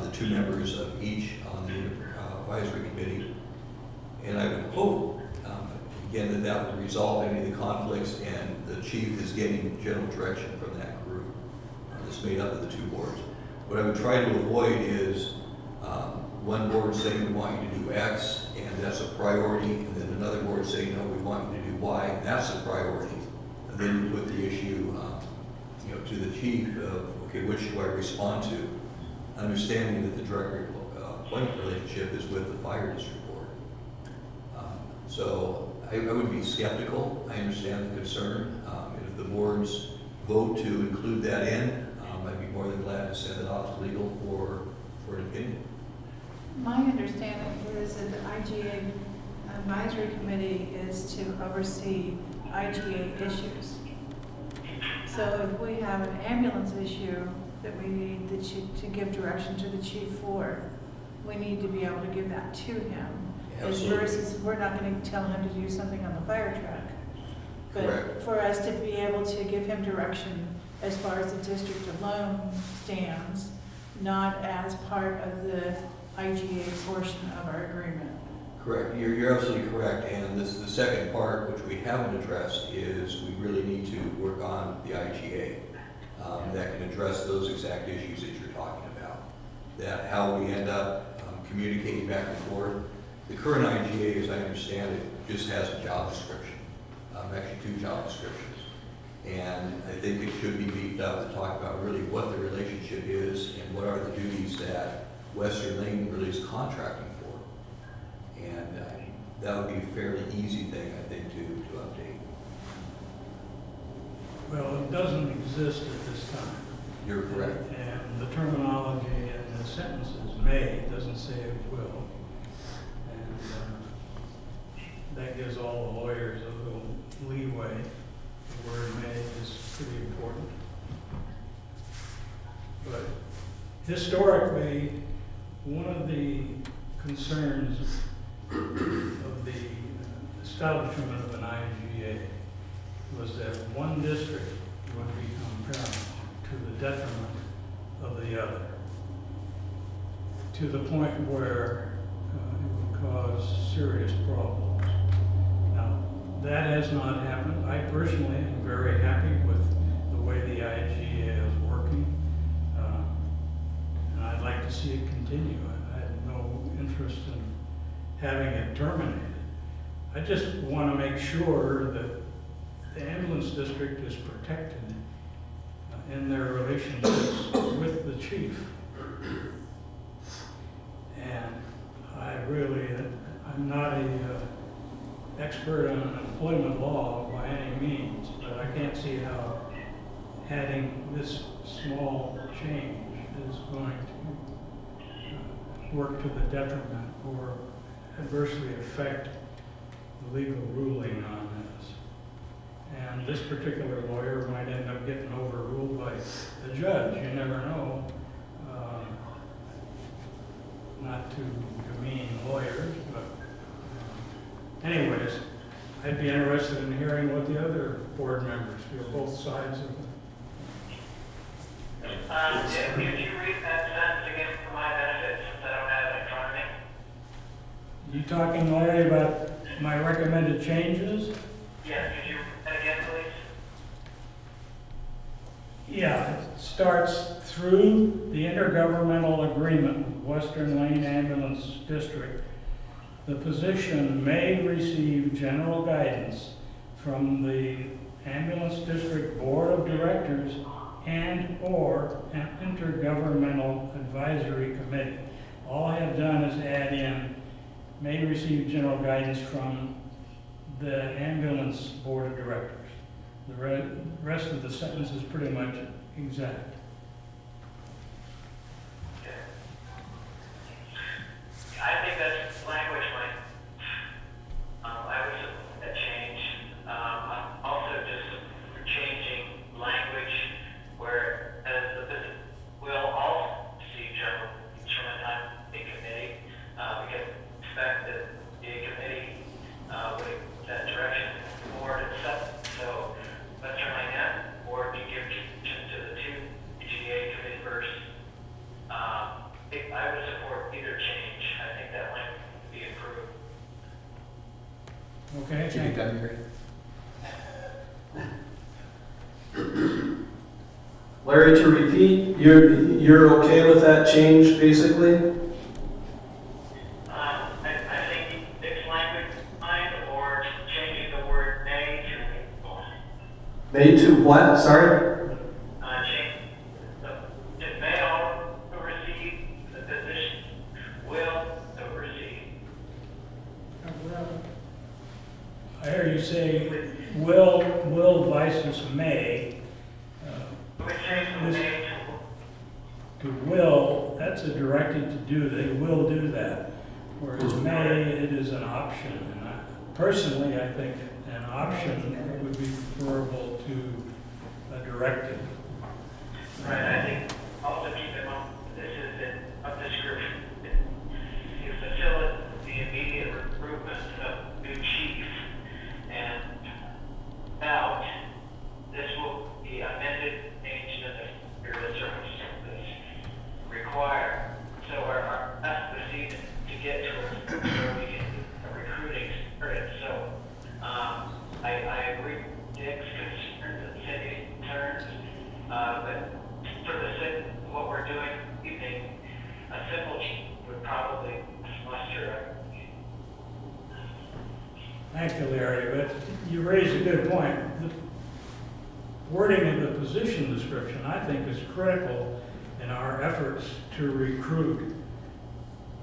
the two members of each on the advisory committee. And I would hope, again, that would resolve any of the conflicts and the chief is getting general direction from that group that's made up of the two boards. What I would try to avoid is one board saying we want you to do X and that's a priority, and then another board saying no, we want you to do Y, and that's a priority. And then you put the issue to the chief of, okay, which do I respond to? Understanding that the direct employment relationship is with the fire district board. So I would be skeptical. I understand the concern. And if the boards vote to include that in, I'd be more than glad to send it off to legal for an opinion. My understanding is that the IGA Advisory Committee is to oversee IGA issues. So if we have an ambulance issue that we need the chief to give direction to the chief for, we need to be able to give that to him. Absolutely. Versus we're not going to tell him to do something on the fire truck. But Correct. for us to be able to give him direction as far as the district alone stands, not as part of the IGA portion of our agreement. Correct. You're absolutely correct. And this, the second part, which we haven't addressed, is we really need to work on the IGA that can address those exact issues that you're talking about. That how we end up communicating back and forth. The current IGA, as I understand it, just has a job description, actually 2 job descriptions. And I think it should be beefed up to talk about really what the relationship is and what are the duties that Western Lane really is contracting for. And that would be a fairly easy thing, I think, to update. Well, it doesn't exist at this time. You're correct. And the terminology in the sentence is may, it doesn't say it will. And that gives all the lawyers a little leeway. The word may is pretty important. But historically, one of the concerns of the establishment of an IGA was that one district would become paramount to the detriment of the other, to the point where it would cause serious problems. Now, that has not happened. I personally am very happy with the way the IGA is working, and I'd like to see it continue. I have no interest in having it terminated. I just want to make sure that the ambulance district is protected in their relationships with the chief. And I'm not a expert on employment law by any means, but I can't see how adding this small change is going to work to the detriment or adversely affect the legal ruling on this. And this particular lawyer might end up getting overruled by a judge. You never know. Not to demean lawyers, but anyways, I'd be interested in hearing what the other board members feel, both sides of it. Could you read that sentence again for my benefit, since I don't have it in front of me? You talking, Larry, about my recommended changes? Yes, could you read that again, please? Yeah, it starts through the intergovernmental agreement with Western Lane Ambulance District. The position may receive general guidance from the Ambulance District Board of Directors and/or an intergovernmental advisory committee. All I have done is add in may receive general guidance from the ambulance board of directors. The rest of the sentence is pretty much exact. I think that's language might, I would support that change. Also just changing language where as the business will all see general from time a committee, because expect that the committee would that direction board itself. So let's try that, or to give attention to the two GA committee first. I would support either change. I think that might be improved. Okay, Did you get done, Gary? Larry, to repeat, you're okay with that change, basically? I think fix language line or changing the word may to May to what? Sorry? change it may all receive the position will receive. I hear you say will versus may. We change from may To will, that's a directed to do, they will do that. Whereas may, it is an option. And personally, I think an option would be preferable to a directive. right. I think also keep in mind this is a description. You facilitate the immediate recruitment of new chief, and out this will be amended, changed in the circumstances required. So our best proceed to get to where we can do a recruiting experience. So I agree with Dick's concerns and Cindy's concerns, but for the sake of what we're doing this evening, a simple change would probably muster. Thank you, Larry, but you raise a good point. The wording of the position description, I think, is critical in our efforts to recruit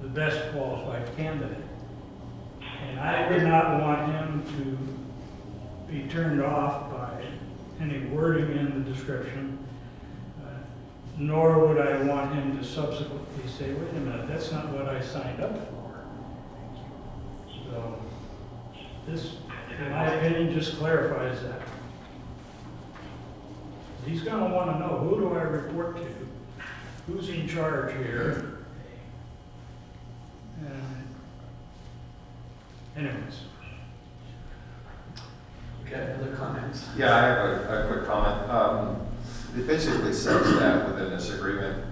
the best qualified candidate. And I would not want him to be turned off by any wording in the description, nor would I want him to subsequently say, wait a minute, that's not what I signed up for. So this, in my opinion, just clarifies that. He's going to want to know, who do I report to? Who's in charge here? Anyways. Okay, other comments? Yeah, I have a quick comment. It basically says that within this agreement,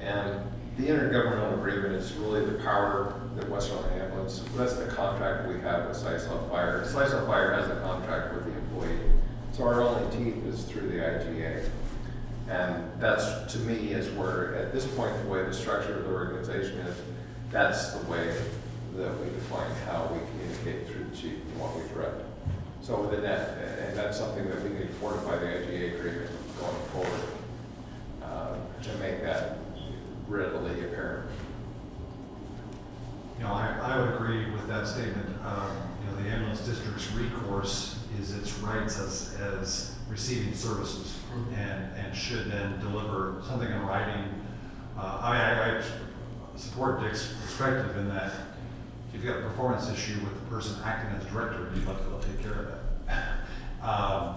and the intergovernmental agreement is really the power that Westmoreland Ambulance, that's the contract we have with Sisal Fire. Sisal Fire has a contract with the employee, so our only teeth is through the IGA. And that's, to me, is where, at this point, the way the structure of the organization is, that's the way that we define how we communicate through the chief and what we direct. So within that, and that's something that we need to fortify the IGA agreement going forward to make that readily apparent. You know, I would agree with that statement. You know, the ambulance district's recourse is its rights as receiving services, and should then deliver something in writing. I support Dick's perspective in that if you've got a performance issue with the person acting as director, you'd like to take care of that.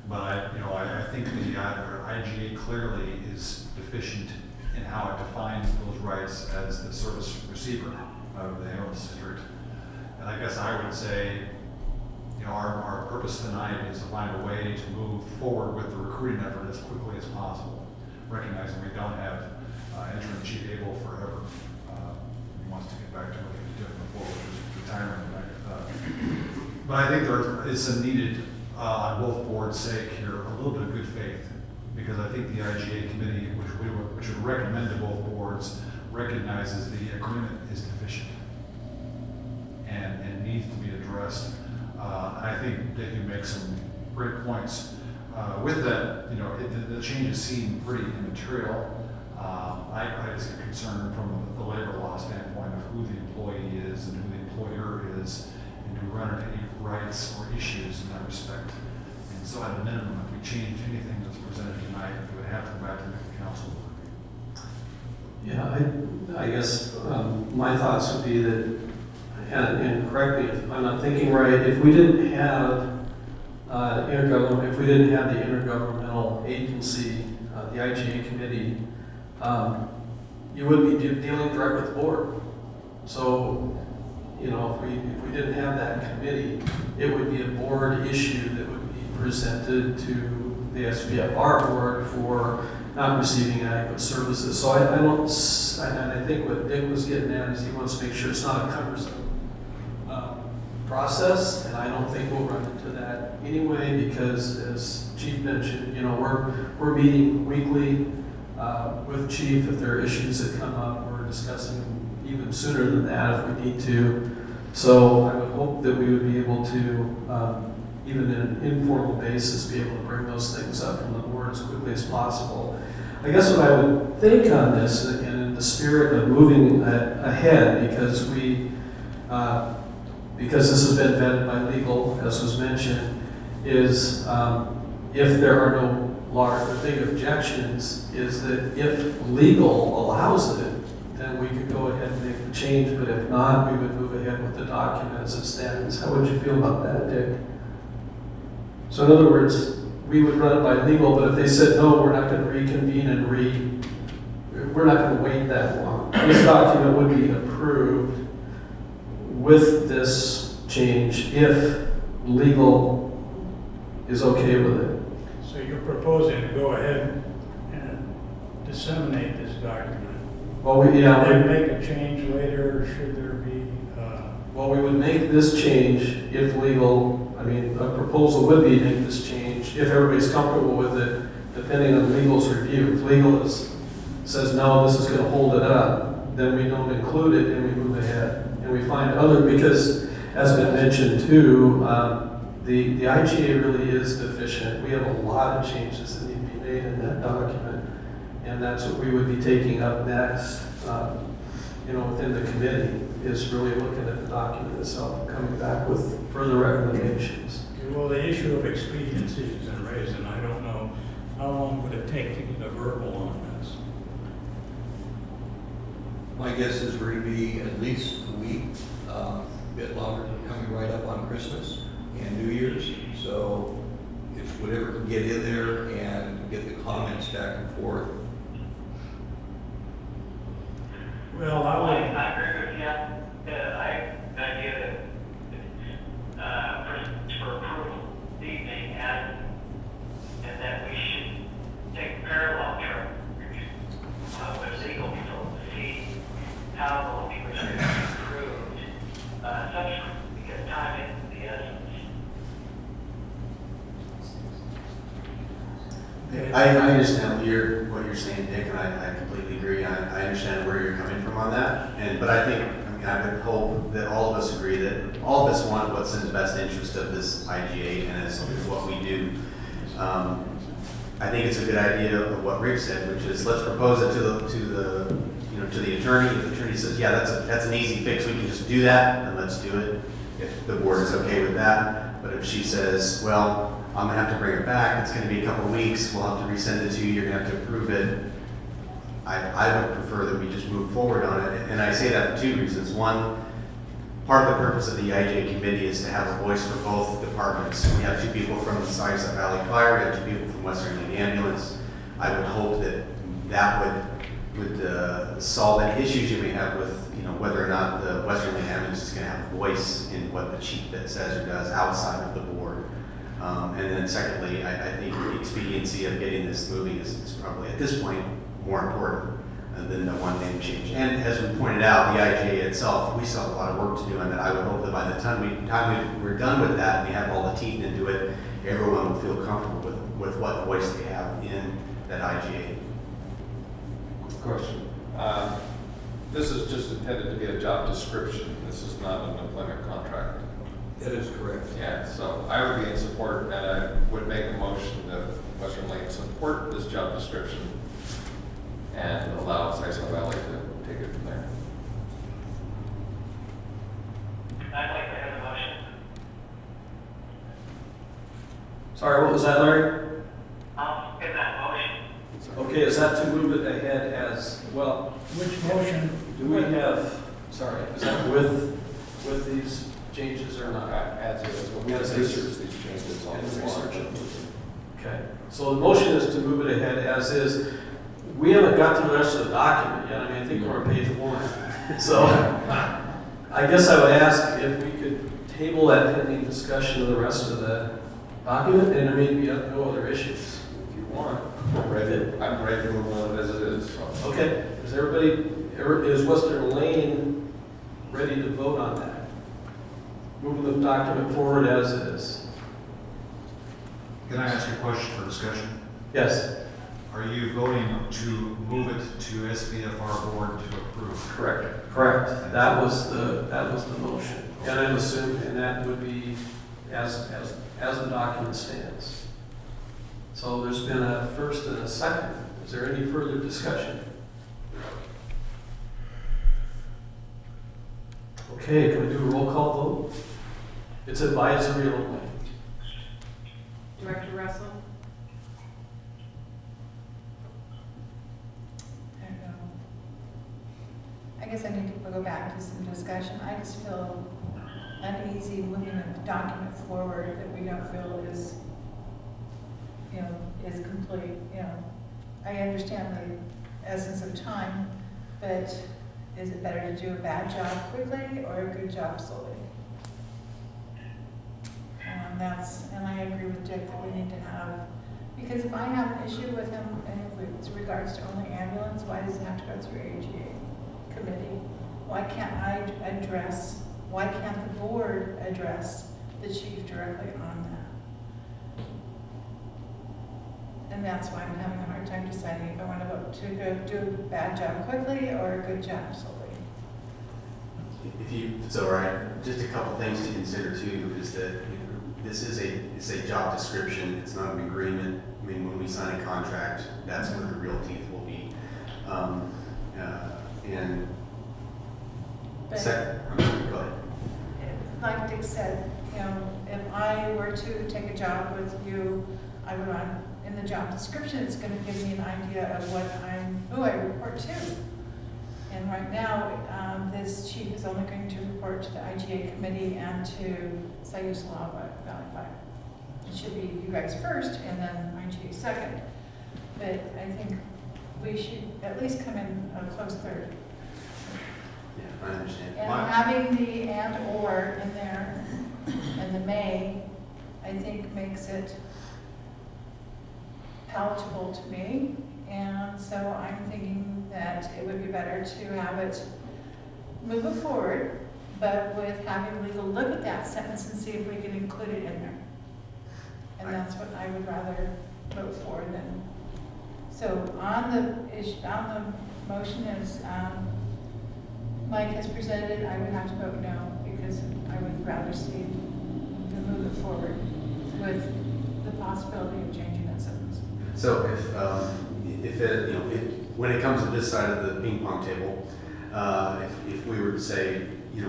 But I think the IGA clearly is deficient in how it defines those rights as the service receiver of the ambulance district. And I guess I would say, you know, our purpose tonight is to find a way to move forward with the recruiting effort as quickly as possible, recognizing we don't have interim chief able forever. He wants to get back to what he was doing before, which was retirement. But I think there is a needed, on both boards' sake here, a little bit of good faith, because I think the IGA committee, which would recommend to both boards, recognizes the agreement is deficient and needs to be addressed. I think that you make some great points. With that, you know, the changes seem pretty immaterial. I just get concerned from the labor law standpoint of who the employee is and who the employer is and do we run into any rights or issues in that respect. And so at a minimum, if we change anything that's presented tonight, we would have to go back to the council. Yeah, I guess my thoughts would be that, and correct me if I'm not thinking right, if we didn't have if we didn't have the intergovernmental agency, the IGA committee, you would be dealing direct with the board. So, you know, if we didn't have that committee, it would be a board issue that would be presented to the SVFR board for not receiving adequate services. So I don't, and I think what Dick was getting at is he wants to make sure it's not a cumbersome process, and I don't think we'll run into that anyway, because as Chief mentioned, you know, we're meeting weekly with Chief. If there are issues that come up, we're discussing even sooner than that if we need to. So I would hope that we would be able to, even in an informal basis, be able to bring those things up from the board as quickly as possible. I guess what I would think on this, and in the spirit of moving ahead, because this has been vetted by legal, as was mentioned, is if there are no large or big objections, is that if legal allows it, then we could go ahead and make the change, but if not, we would move ahead with the document as it stands. How would you feel about that, Dick? So in other words, we would run it by legal, but if they said, no, we're not going to reconvene and we're not going to wait that long. This document would be approved with this change if legal is okay with it. So you're proposing to go ahead and disseminate this document? Well, And then make a change later, or should there be? Well, we would make this change if legal, I mean, a proposal would be to make this change if everybody's comfortable with it, depending on legal's review. If legal says, no, this is going to hold it up, then we don't include it and we move ahead. And we find other, because as been mentioned too, the IGA really is deficient. We have a lot of changes that need to be made in that document. And that's what we would be taking up next, within the committee, is really looking at the document itself, coming back with further recommendations. Well, the issue of expediency has been raised, and I don't know how long would it take to get a verbal on this? My guess is we're going to be at least a week, a bit longer, coming right up on Christmas and New Year's. So if whatever can get in there and get the comments back and forth. Well, I agree with you. I have an idea that for approval this evening, and that we should take parallel track with legal people to see how the language is improved subsequently, because time is the essence. I understand what you're saying, Dick, and I completely agree. I understand where you're coming from on that. But I think, I would hope that all of us agree that all of us want what's in the best interest of this IGA, and it's what we do. I think it's a good idea of what Rick said, which is let's propose it to the attorney. If the attorney says, yeah, that's an easy fix, we can just do that, then let's do it. If the board is okay with that. But if she says, well, I'm gonna have to bring it back, it's gonna be a couple weeks, we'll have to resend it to you, you're gonna have to approve it. I would prefer that we just move forward on it, and I say that for two reasons. One, part of the purpose of the IGA committee is to have a voice for both departments. We have two people from the Saginaw Valley Fire, we have two people from Western Lane Ambulance. I would hope that would solve any issues you may have with, whether or not the Western Lane Ambulance is gonna have a voice in what the chief says or does outside of the board. And then secondly, I think the expediency of getting this moving is probably at this point more important than the one name change. And as we pointed out, the IGA itself, we still have a lot of work to do on that. I would hope that by the time we're done with that and we have all the teeth into it, everyone will feel comfortable with what voice they have in that IGA. Question. This is just intended to be a job description. This is not an employment contract. That is correct. Yeah, so I would be in support, and I would make a motion that Western Lane support this job description and allow Saginaw Valley to take it from there. Sorry, what was that, Larry? I'll second that motion. Okay, is that to move it ahead as, well, Which motion? do we have, sorry, is that with these changes or not? As is, when we As is. research these changes on And the research law. it. Okay, so the motion is to move it ahead as is. We haven't got to the rest of the document yet. I mean, I think we're on page 1. So I guess I would ask if we could table that pending discussion of the rest of the document, and there may be no other issues if you want. I'm ready to move on as it is. So. Okay, is everybody, is Western Lane ready to vote on that? Moving the document forward as is. Can I ask you a question for discussion? Yes, Are you voting to move it to SVFR board to approve? correct. That was the motion. And I'm assuming, and that would be as the document stands. So there's been a first and a second. Is there any further discussion? Okay, can we do a roll call vote? It's advisory only. Director Russell, I don't know. I guess I need to go back to some discussion. I just feel uneasy moving a document forward that we don't feel is, is complete, I understand the essence of time, but is it better to do a bad job quickly or a good job slowly? And I agree with Dick that we need to have, because if I have an issue with him, and if it's regards to only ambulance, why does it have to go through AGA committee? Why can't the board address the chief directly on that? And that's why I'm having a hard time deciding if I want to vote to go do a bad job quickly or a good job slowly. If it's all right, just a couple things to consider too, is that this is a job description, it's not an agreement. I mean, when we sign a contract, that's where the real teeth will be. And But- second, go ahead. Like Dick said, if I were to take a job with you, I would want, in the job description, it's gonna give me an idea of who I report to. And right now, this chief is only going to report to the IGA committee and to Sayus-Law Valley Fire. It should be you guys first and then IGA second. But I think we should at least come in a close third. Yeah, I understand. And having the and/or in there and the may, I think makes it palatable to me. And so I'm thinking that it would be better to have it move it forward, but with having legal look at that sentence and see if we can include it in there. And that's what I would rather vote for than. So on the motion as Mike has presented, I would have to vote no, because I would rather see them move it forward with the possibility of changing that sentence. So when it comes to this side of the ping pong table, if we were to say,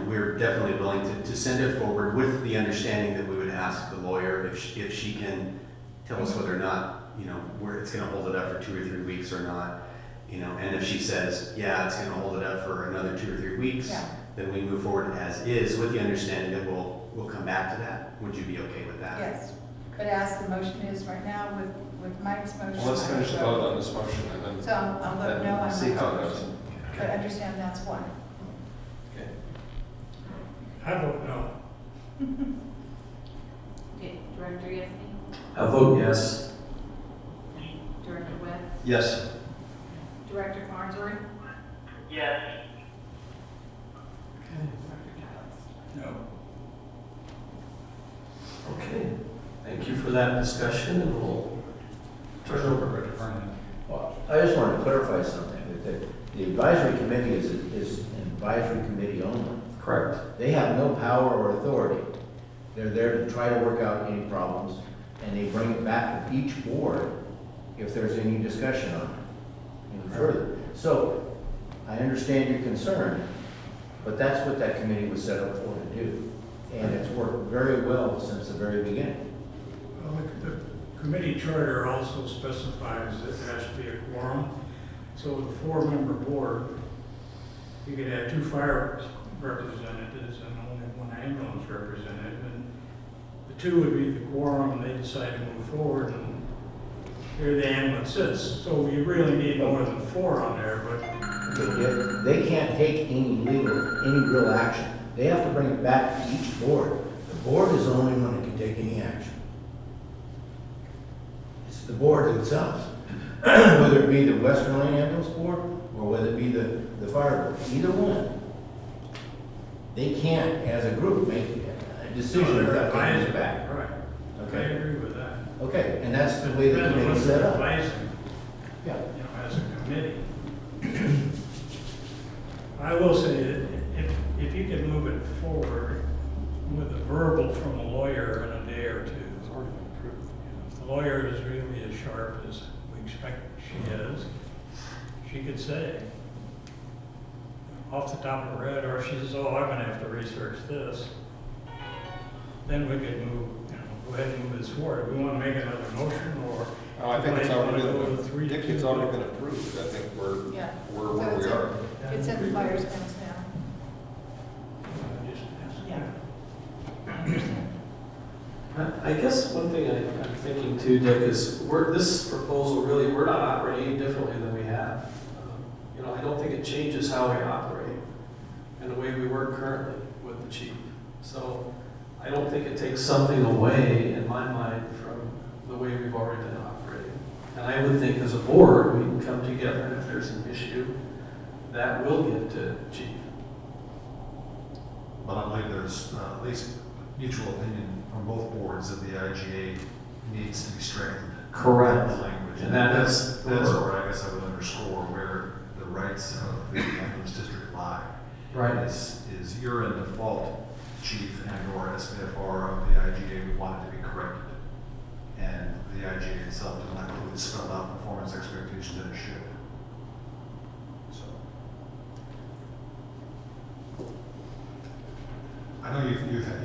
we're definitely willing to send it forward with the understanding that we would ask the lawyer if she can tell us whether or not, where it's gonna hold it up for 2 or 3 weeks or not, and if she says, yeah, it's gonna hold it up for another 2 or 3 weeks, Yeah. then we move forward as is with the understanding that we'll come back to that. Would you be okay with that? Yes, but as the motion is right now with Mike's motion. Well, let's finish the vote on this motion and then. So I'll vote no on See Mike's how it goes. motion. But understand that's why. Okay. I vote no. okay, Director Yasny, I vote yes. Director Webb, Yes. Director Farnsworth, Yes. Director Childs. No. Okay, thank you for that discussion, and we'll turn it over. Director Farnham. Well, I just wanted to clarify something, that the advisory committee is an advisory committee only. Correct. They have no power or authority. They're there to try to work out any problems, and they bring it back to each board if there's any discussion on it any further. So, I understand your concern, but that's what that committee was set up for to do. And it's worked very well since the very beginning. Well, the committee charter also specifies that there has to be a quorum. So with a 4-member board, you could have 2 fire representatives and only 1 ambulance representative. And the 2 would be the quorum, and they decide to move forward, and here the ambulance sits. So you really need more than 4 on there, but They can't take any real action. They have to bring it back to each board. The board is the only one that can take any action. It's the board themselves, whether it be the Western Lane Ambulance Board or whether it be the fire board, either one. They can't, as a group, make a decision without taking it back. Right. I Okay? agree with that. Okay, and that's the way the Depends on committee's what set they're up. advising, Yeah. you know, as a committee. I will say that if you can move it forward with a verbal from a lawyer in a day or 2. It's already been approved. If the lawyer is really as sharp as we expect she is, she could say, off the top of her head, or if she says, oh, I'm gonna have to research this, then we could move, you know, go ahead and move this forward. We wanna make another motion, or Oh, I think it's already go been, with 3 to Dick, it's 2. already been approved. I think we're Yeah. where So we are. It's in the fire expense now. Just ask- Yeah. I understand. I guess one thing I'm thinking too, Dick, is this proposal really, we're not operating any differently than we have. You know, I don't think it changes how we operate and the way we work currently with the chief. So I don't think it takes something away, in my mind, from the way we've already been operating. And I would think as a board, we can come together, and if there's an issue, that will get to chief. But I believe there's at least mutual opinion from both boards that the IGA needs to be strengthened. Correct. The language. And that is the that's word. where I guess I would underscore where the rights of the ambulance district lie. Right. Is you're in default chief and or SVFR of the IGA, we want it to be corrected. And the IGA itself does not include spelled out performance expectations that it should. So. I know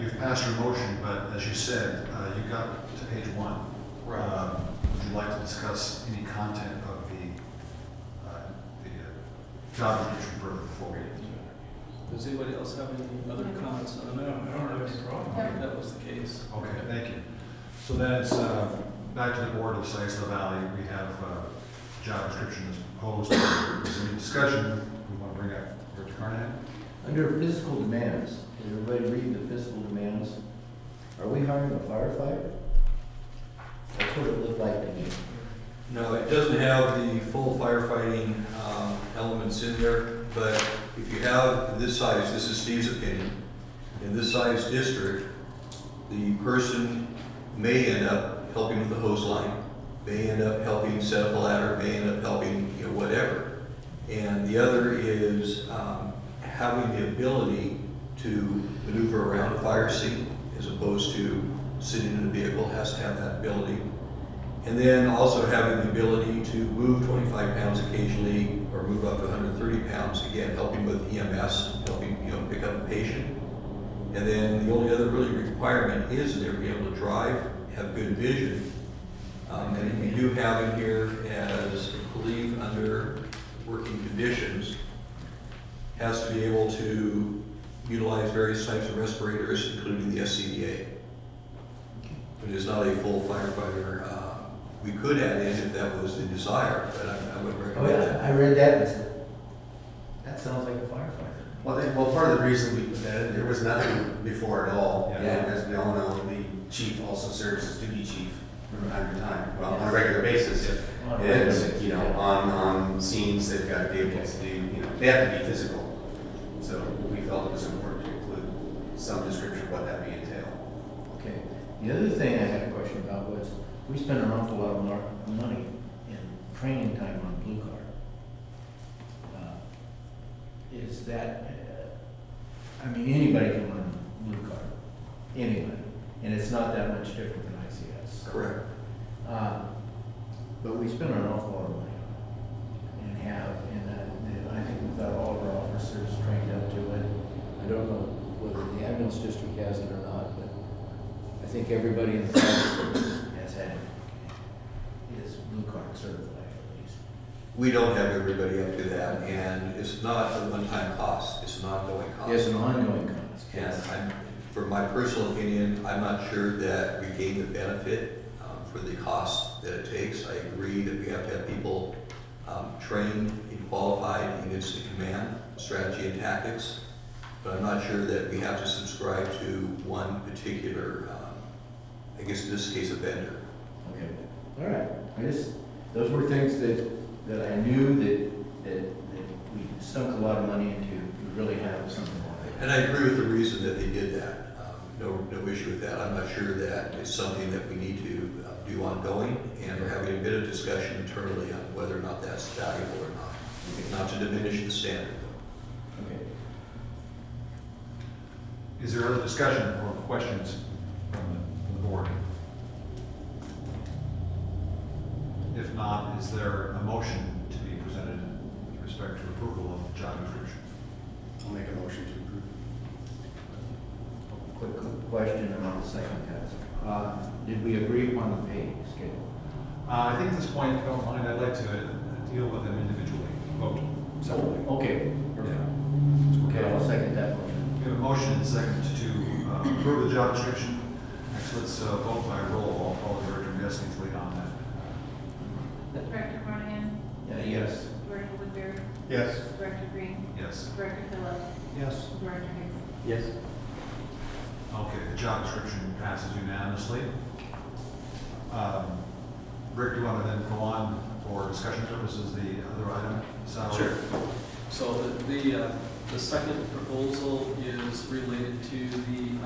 you've passed your motion, but as you said, you got to page 1. Right. Would you like to discuss any content of the job description further before we? Does anybody else have any other comments on No, I don't have any problem. If that was the case. Okay, thank you. So that's back to the board of Sites Valley. We have job description as proposed. Is there any discussion we want to bring up? Director Carnahan? Under physical demands, can everybody read the physical demands? Are we hiring a firefighter? That's what it looked like to me. No, it doesn't have the full firefighting elements in there, but if you have this size, this is Steve's opinion, in this size district, the person may end up helping with the hose line, may end up helping set up a ladder, may end up helping, you know, whatever. And the other is having the ability to maneuver around a fire scene as opposed to sitting in a vehicle, has to have that ability. And then also having the ability to move 25 pounds occasionally or move up to 130 pounds, again, helping with EMS, helping, you know, pick up a patient. And then the only other really requirement is that they're be able to drive, have good vision. And we do have in here as, I believe, under working conditions, has to be able to utilize various types of respirators, including the SCBA. It is not a full firefighter. We could add in if that was the desire, but I would Oh, recommend yeah, that. I read that and said, that sounds like a firefighter. Well, part of the reason we put that in, there was nothing before at all. Yeah. As we all know, the chief also serves as duty chief from time to time, well, on a regular basis. On a regular And, basis, you know, yeah. on scenes, they've got to be able to do, you know, they have to be physical. So we felt it was important to include some description of what that may entail. Okay. The other thing I had a question about was, we spend an awful lot of money in training time on Blue Card. Is that, I mean, anybody can run Blue Card, anybody, and it's not that much different than ICS. Correct. But we spend an awful lot of money on it, and I think we've got all of our officers trained up to it. I don't know whether the ambulance district has it or not, but I think everybody in the fire service we don't have everybody up to that, and it's not a one-time cost, it's an ongoing cost. It's an ongoing cost. And for my personal opinion, I'm not sure that we gain the benefit for the cost that it takes. I agree that we have to have people trained and qualified in incident command, strategy and tactics, but I'm not sure that we have to subscribe to one particular, I guess in this case, a vendor. Okay, all right. Those were things that I knew that we sunk a lot of money into to really have something like that. And I agree with the reason that they did that. No issue with that. I'm not sure that it's something that we need to do ongoing, and we're having a bit of discussion internally on whether or not that's valuable or not. Okay. Not to diminish the standard. Okay. Is there other discussion or questions from the board? If not, is there a motion to be presented with respect to approval of the job description? I'll make a motion to approve. Quick question on the second test. Did we agree upon the pay scale? I think at this point, if you don't mind, I'd like to deal with them individually, vote separately. Okay. Okay, I'll second that motion. We have a motion and a second to approve the job description. Next, let's vote by roll. I'll call Director Messing's lead on that. Director Monahan? Yes. Director Woodbury? Yes. Director Green? Yes. Director Phillips? Yes. Director Hicks? Yes. Okay, the job description passes unanimously. Rick, do you want to then go on for discussion purposes, the other item, salary? Sure. So the second proposal is related to the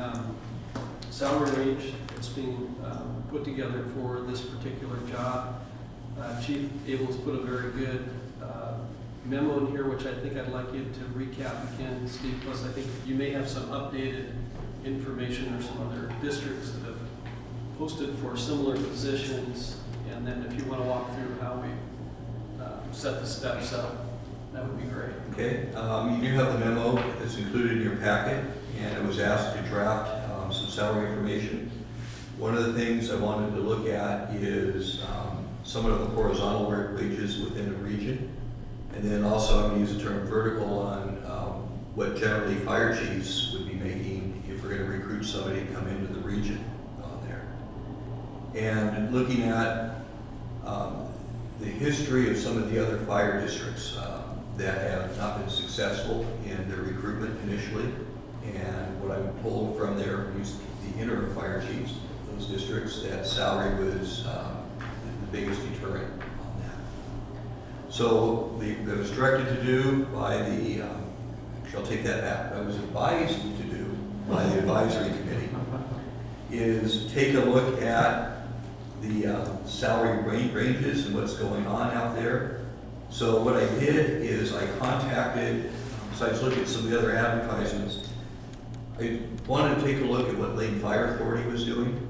salary range that's being put together for this particular job. Chief Abel's put a very good memo in here, which I think I'd like you to recap again, Steve. Plus, I think you may have some updated information or some other districts that have posted for similar positions. And then if you want to walk through how we set the steps up, that would be great. Okay, you do have the memo that's included in your packet, and it was asked to draft some salary information. One of the things I wanted to look at is some of the horizontal wages within a region, and then also I'm going to use the term vertical on what generally fire chiefs would be making if we're going to recruit somebody to come into the region on there. And looking at the history of some of the other fire districts that have not been successful in their recruitment initially, and what I'm told from the interim fire chiefs, those districts, that salary was the biggest deterrent on that. So that was directed to do by the, actually I'll take that back, I was advised to do by the advisory committee, is take a look at the salary ranges and what's going on out there. So what I did is I contacted, besides looking at some of the other advertisements, I wanted to take a look at what Lane Fire Authority was doing.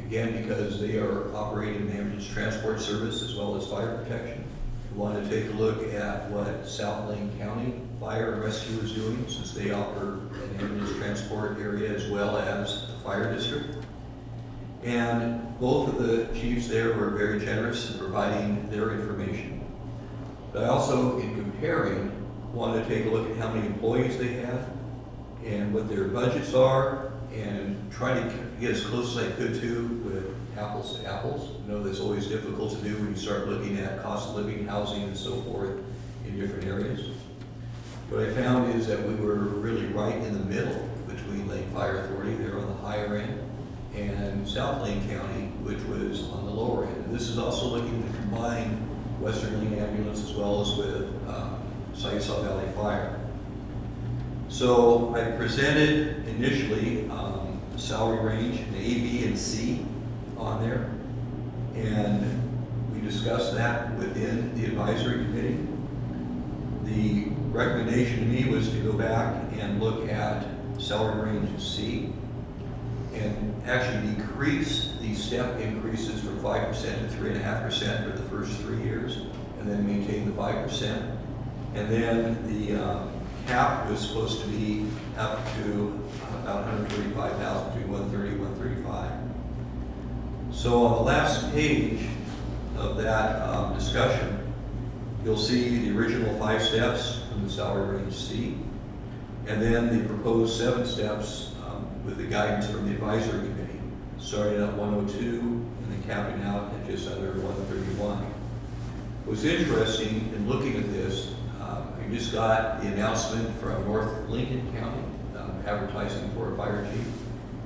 Again, because they are operating an ambulance transport service as well as fire protection. I wanted to take a look at what South Lane County Fire and Rescue is doing, since they offer an ambulance transport area as well as the fire district. And both of the chiefs there were very generous in providing their information. But I also, in comparing, wanted to take a look at how many employees they have and what their budgets are, and try to get as close as I could to with apples to apples. I know that's always difficult to do when you start looking at cost of living, housing, and so forth in different areas. What I found is that we were really right in the middle between Lane Fire Authority, they're on the higher end, and South Lane County, which was on the lower end. And this is also looking to combine Western Lane Ambulance as well as with Saginaw Valley Fire. So I presented initially the salary range, the A, B, and C on there, and we discussed that within the advisory committee. The recommendation to me was to go back and look at salary range C and actually decrease the step increases from 5% to 3.5% for the first 3 years, and then maintain the 5%. And then the cap was supposed to be up to about $135,000, between $130,000 and $135,000. So on the last page of that discussion You'll see the original 5 steps from the salary range C, and then the proposed 7 steps with the guidance from the advisory committee, starting at 102 and then capping out at just under 131. What's interesting in looking at this, I just got the announcement from North Lincoln County advertising for a fire chief,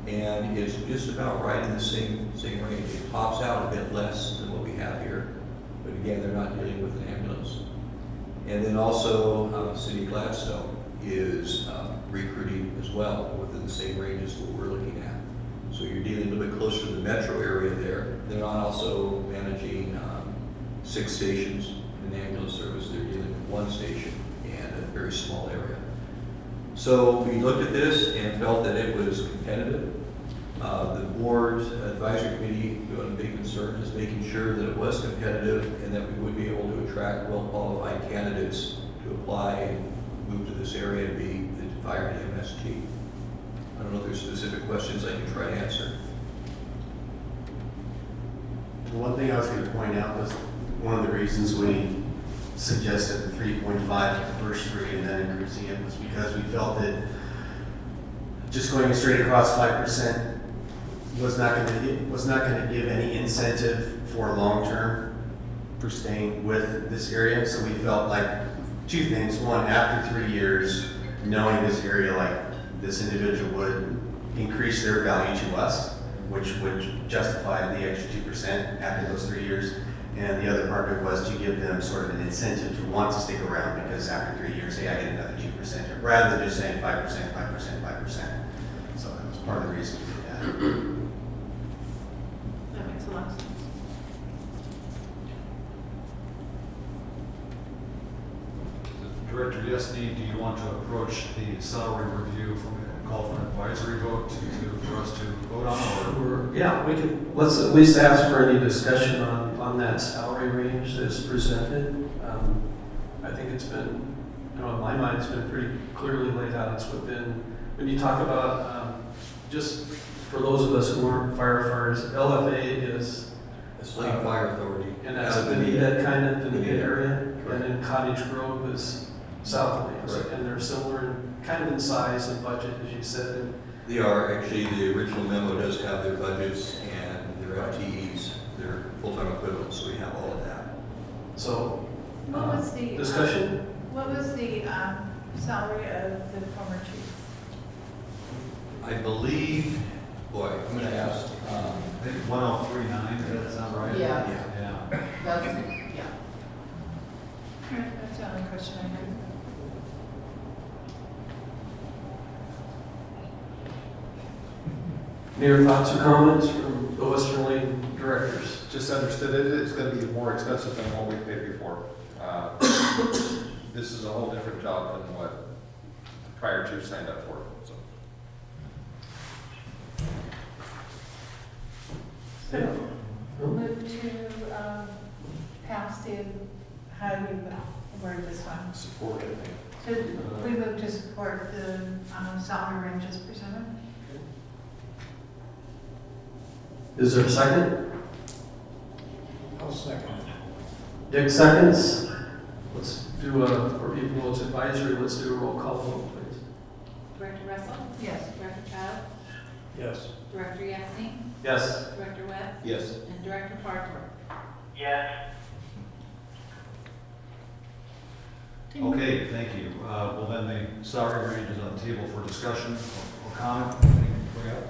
and it's just about right in the same range. It pops out a bit less than what we have here, but again, they're not dealing with an ambulance. And then also, City of Gladstone is recruiting as well within the same range as what we're looking at. So you're dealing a little bit closer to the metro area there. They're not also managing 6 stations in the ambulance service. They're dealing with 1 station and a very small area. So we looked at this and felt that it was competitive. The board's advisory committee, one big concern is making sure that it was competitive and that we would be able to attract well-qualified candidates to apply and move to this area and be the fire and EMS chief. I don't know if there's specific questions I can try to answer. One thing I was going to point out was one of the reasons we suggested 3.5 for the first 3 and then increasing it was because we felt that just going straight across 5% was not going to give any incentive for long term for staying with this area. So we felt like 2 things. One, after 3 years, knowing this area like this individual would increase their value to us, which would justify the extra 2% after those 3 years. And the other part of it was to give them sort of an incentive to want to stick around because after 3 years, hey, I get another 2%, rather than just saying 5%, 5%, 5%. So that was part of the reason we did that. That makes a lot of sense. Director Yesney, do you want to approach the salary review from call for an advisory vote for us to vote on? Or? Yeah, we can, let's at least ask for any discussion on that salary range that's presented. I think it's been, in my mind, it's been pretty clearly laid out. It's within, when you talk about, just for those of us who aren't firefighters, LFA is It's Lake Fire Authority. and that's a Veneta kind of Veneta area, and then Cottage Grove is south of Lansing, and they're similar kind of in size and budget, as you said. And They are, actually, the original memo does have their budgets and their FTEs, their full-time equivalents, so we have all of that. so, What was the discussion? What was the salary of the former chief? I believe, boy, I'm gonna ask, I think 1039, does that sound right? Yeah. Yeah. That's, yeah. That's the only question I had. Any other thoughts or comments from the Western Lane directors? Just understood it, it's gonna be more expensive than what we paid before. This is a whole different job than what the prior chief signed up for, so. So, move to pass the, how do you word this one? support, I think. Should we move to support the salary ranges presented? Is there a second? I'll second. Dick seconds. Let's do for people it's advisory, let's do a roll call vote, please. Director Russell? Yes. Director Child? Yes. Director Yasny? Yes. Director Webb? Yes. And Director Parker? Yes. Okay, thank you. Well, then the salary range is on the table for discussion or comment. Anything to bring up?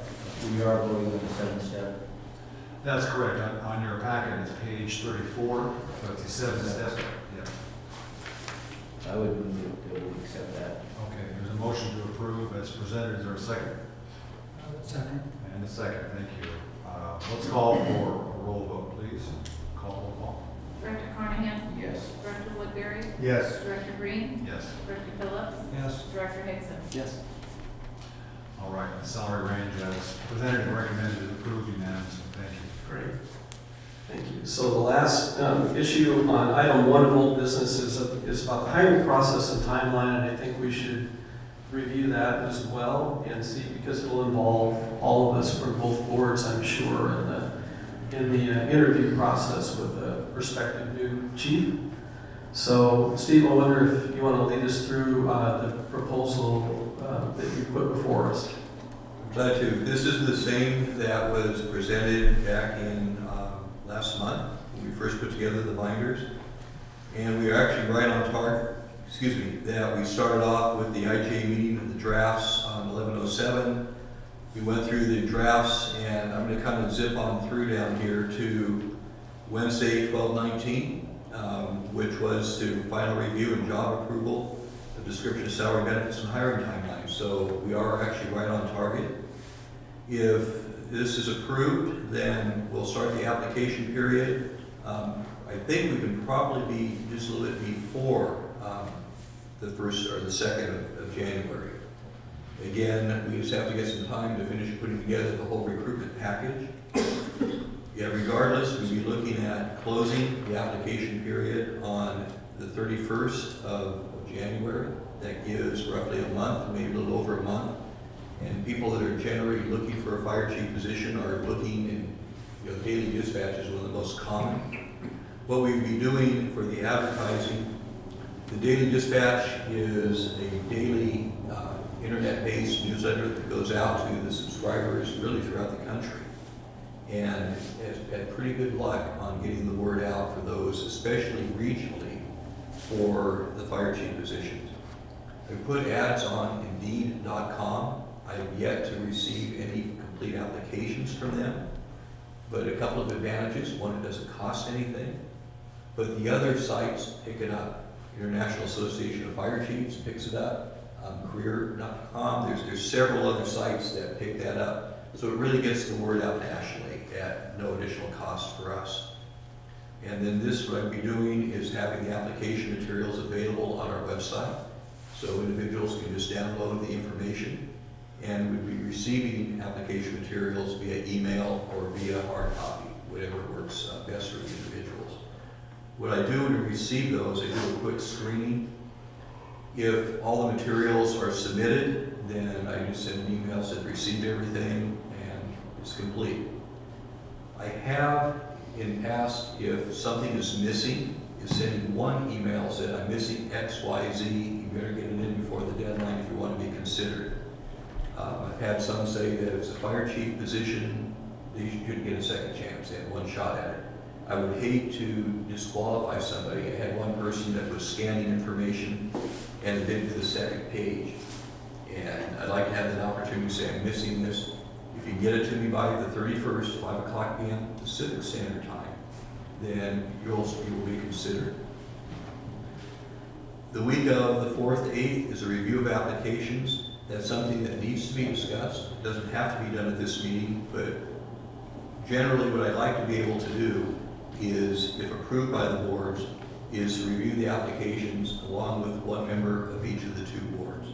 We are voting on the 7th step. That's correct. On your packet, it's page 34, so it's the 7th step. Yeah. I would move that we accept that. Okay, there's a motion to approve as presented. Is there a second? Second. And a second, thank you. Let's call for a roll vote, please. Roll call. Director Carnahan? Yes. Director Woodbury? Yes. Director Green? Yes. Director Phillips? Yes. Director Hickson? Yes. All right, the salary range as presented and recommended is approved unanimously. Thank you. Great. Thank you. So the last issue on item 1 of old business is about the hiring process and timeline, and I think we should review that as well and see, because it will involve all of us from both boards, I'm sure, in the interview process with a prospective new chief. So, Steve, I wonder if you want to lead us through the proposal that you put before us. Glad to. This is the same that was presented back in last month when we first put together the binders. And we are actually right on target, that we started off with the IGA meeting and the drafts on 11/07. We went through the drafts, and I'm going to kind of zip on through down here to Wednesday, 12/19, which was to final review and job approval, the description of salary, benefits, and hiring timelines. So we are actually right on target. If this is approved, then we'll start the application period. I think we can probably be just a little bit before the 1st or the 2nd of January. Again, we just have to get some time to finish putting together the whole recruitment package. Yeah, regardless, we'll be looking at closing the application period on the 31st of January. That gives roughly a month, maybe a little over a month. And people that are generally looking for a fire chief position are looking in, daily dispatch is one of the most common. What we'll be doing for the advertising, the daily dispatch is a daily internet-based newsletter that goes out to the subscribers really throughout the country, and has had pretty good luck on getting the word out for those, especially regionally, for the fire chief positions. I put ads on Indeed.com. I've yet to receive any complete applications from them, but a couple of advantages. One, it doesn't cost anything, but the other sites pick it up. International Association of Fire Chiefs picks it up. Career.com. There's several other sites that pick that up. So it really gets the word out nationally at no additional cost for us. And then this, what I'd be doing is having the application materials available on our website. So individuals can just download the information, and we'd be receiving application materials via email or via hard copy, whatever works best for the individuals. What I do to receive those, I do a quick screening. If all the materials are submitted, then I just send an email that received everything and it's complete. I have in past, if something is missing, is sending one email saying I'm missing X, Y, Z. You better get it in before the deadline if you want to be considered. I've had some say that if it's a fire chief position, they should get a second chance. They have one shot at it. I would hate to disqualify somebody. I had one person that was scanning information and it did to the second page. And I'd like to have that opportunity to say, I'm missing this. If you get it to me by the 31st, 5 o'clock p.m. Pacific Standard Time, then you will be considered. The week of the 4th, 8th is a review of applications. That's something that needs to be discussed. It doesn't have to be done at this meeting, but generally what I'd like to be able to do is, if approved by the boards, is to review the applications along with one member of each of the 2 boards.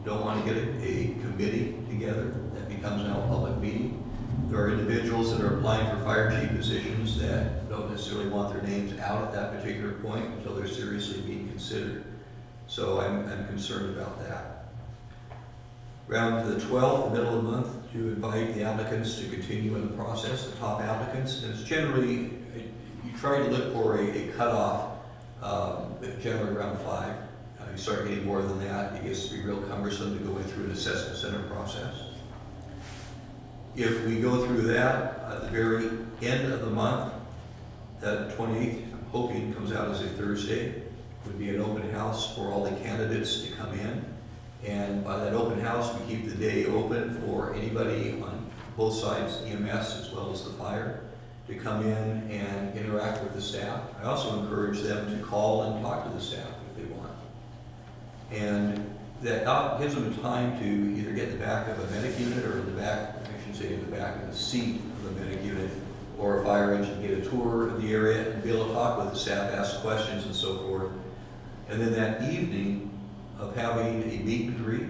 Don't want to get a committee together. That becomes now a public meeting. There are individuals that are applying for fire chief positions that don't necessarily want their names out at that particular point until they're seriously being considered. So I'm concerned about that. Around the 12th, the middle of the month, to invite the applicants to continue in the process, the top applicants. And it's generally, you try to look for a cutoff, generally around 5. You start getting more than that, it gets to be real cumbersome to go through an assessment center process. If we go through that, at the very end of the month, that 28th, I'm hoping comes out as a Thursday, would be an open house for all the candidates to come in. And by that open house, we keep the day open for anybody on both sides, EMS as well as the fire, to come in and interact with the staff. I also encourage them to call and talk to the staff if they want. And that gives them time to either get in the back of a medic unit or in the back, I should say in the back of the seat of the medic unit or a fire engine, get a tour of the area and be able to talk with the staff, ask questions and so forth. And then that evening of having a meet and greet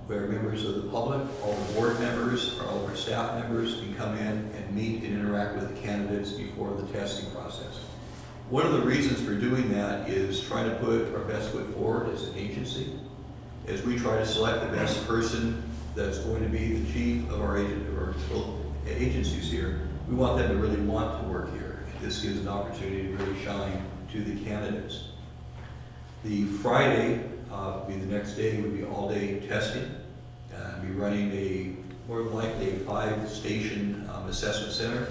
where members of the public, all the board members, or all of our staff members can come in and meet and interact with the candidates before the testing process. One of the reasons for doing that is trying to put our best foot forward as an agency. As we try to select the best person that's going to be the chief of our agencies here, we want them to really want to work here. This gives an opportunity to really shine to the candidates. The Friday, be the next day, would be all-day testing. Be running more than likely a 5-station assessment center.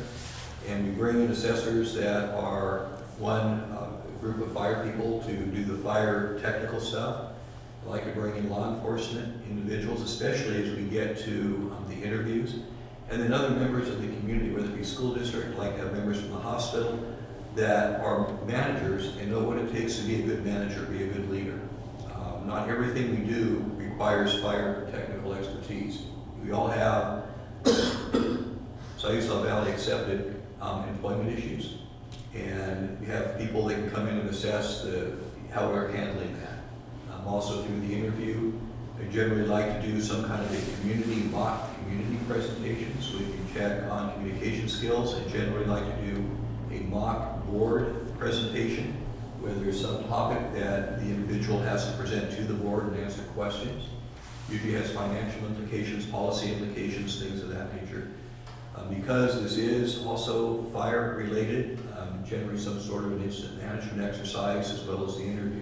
And we bring in assessors that are a group of fire people to do the fire technical stuff. I like to bring in law enforcement individuals, especially as we get to the interviews. And then other members of the community, whether it be school district, I'd like to have members from the hospital that are managers and know what it takes to be a good manager, be a good leader. Not everything we do requires fire technical expertise. We all have Sayula Valley accepted employment issues, and we have people that can come in and assess how we're handling that. Also through the interview, I generally like to do some kind of a mock community presentation so we can check on communication skills. I generally like to do a mock board presentation where there's some topic that the individual has to present to the board and answer questions. Usually has financial implications, policy implications, things of that nature. Because this is also fire related, generally some sort of an incident management exercise as well as the interview.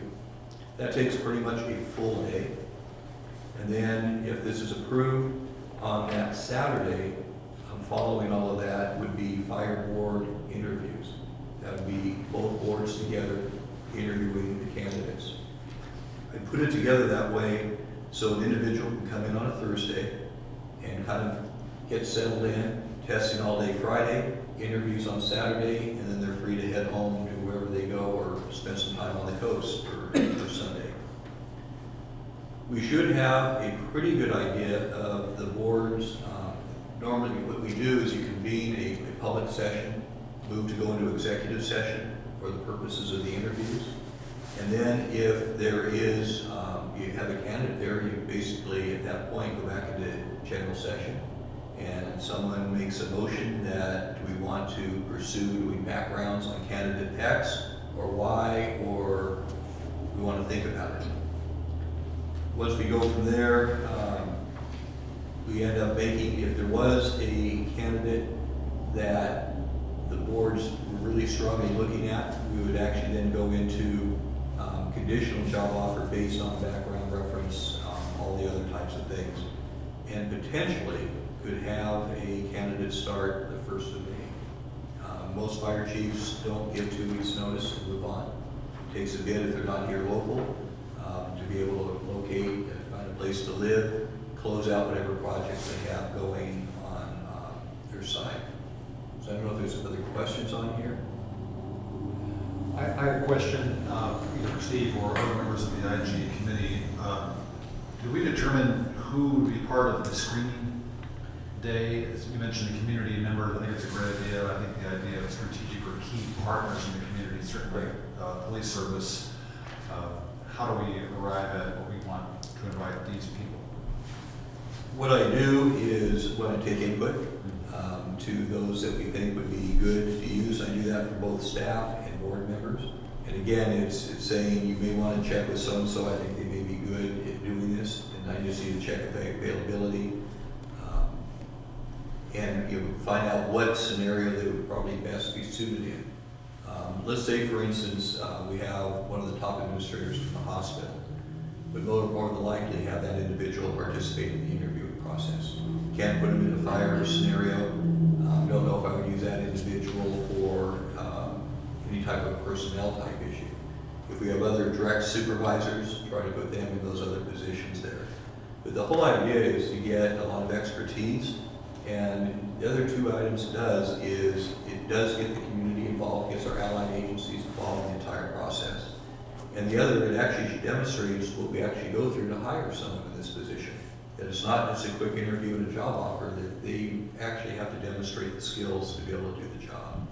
That takes pretty much a full day. And then if this is approved on that Saturday, following all of that would be fire board interviews. That would be both boards together interviewing the candidates. I put it together that way so an individual can come in on a Thursday and kind of get settled in, testing all day Friday, interviews on Saturday, and then they're free to head home to wherever they go or spend some time on the coast for Sunday. We should have a pretty good idea of the boards. Normally what we do is you convene a public session, move to go into executive session for the purposes of the interviews. And then if there is, you have a candidate there, you basically at that point go back into general session and someone makes a motion that do we want to pursue doing backgrounds on candidate X or Y, or we want to think about it. Once we go from there, we end up making, if there was a candidate that the boards were really strongly looking at, we would actually then go into conditional job offer based on background reference, all the other types of things. And potentially could have a candidate start the 1st of May. Most fire chiefs don't give 2 weeks notice and move on. It takes a bit if they're not here local to be able to locate and find a place to live, close out whatever projects they have going on their side. So I don't know if there's other questions on here. I have a question, either for Steve or other members of the IG committee. Did we determine who would be part of the screening day? As you mentioned, the community members, I think it's a great idea. I think the idea of strategic or key partners in the community, certainly police service. How do we arrive at what we want to invite these people? What I do is when I take input to those that we think would be good to use, I do that for both staff and board members. And again, it's saying you may want to check with so-and-so, I think they may be good at doing this, and I just need to check availability. And you find out what scenario they would probably best be suited in. Let's say, for instance, we have one of the top administrators from the hospital. Would more than likely have that individual participate in the interviewing process. Can't put them in a fire scenario. Don't know if I would use that individual for any type of personnel type issue. If we have other direct supervisors, try to put them in those other positions there. But the whole idea is to get a lot of expertise. And the other 2 items it does is it does get the community involved, gets our allied agencies involved in the entire process. And the other, it actually demonstrates what we actually go through to hire someone in this position. That it's not just a quick interview and a job offer, that they actually have to demonstrate the skills to be able to do the job.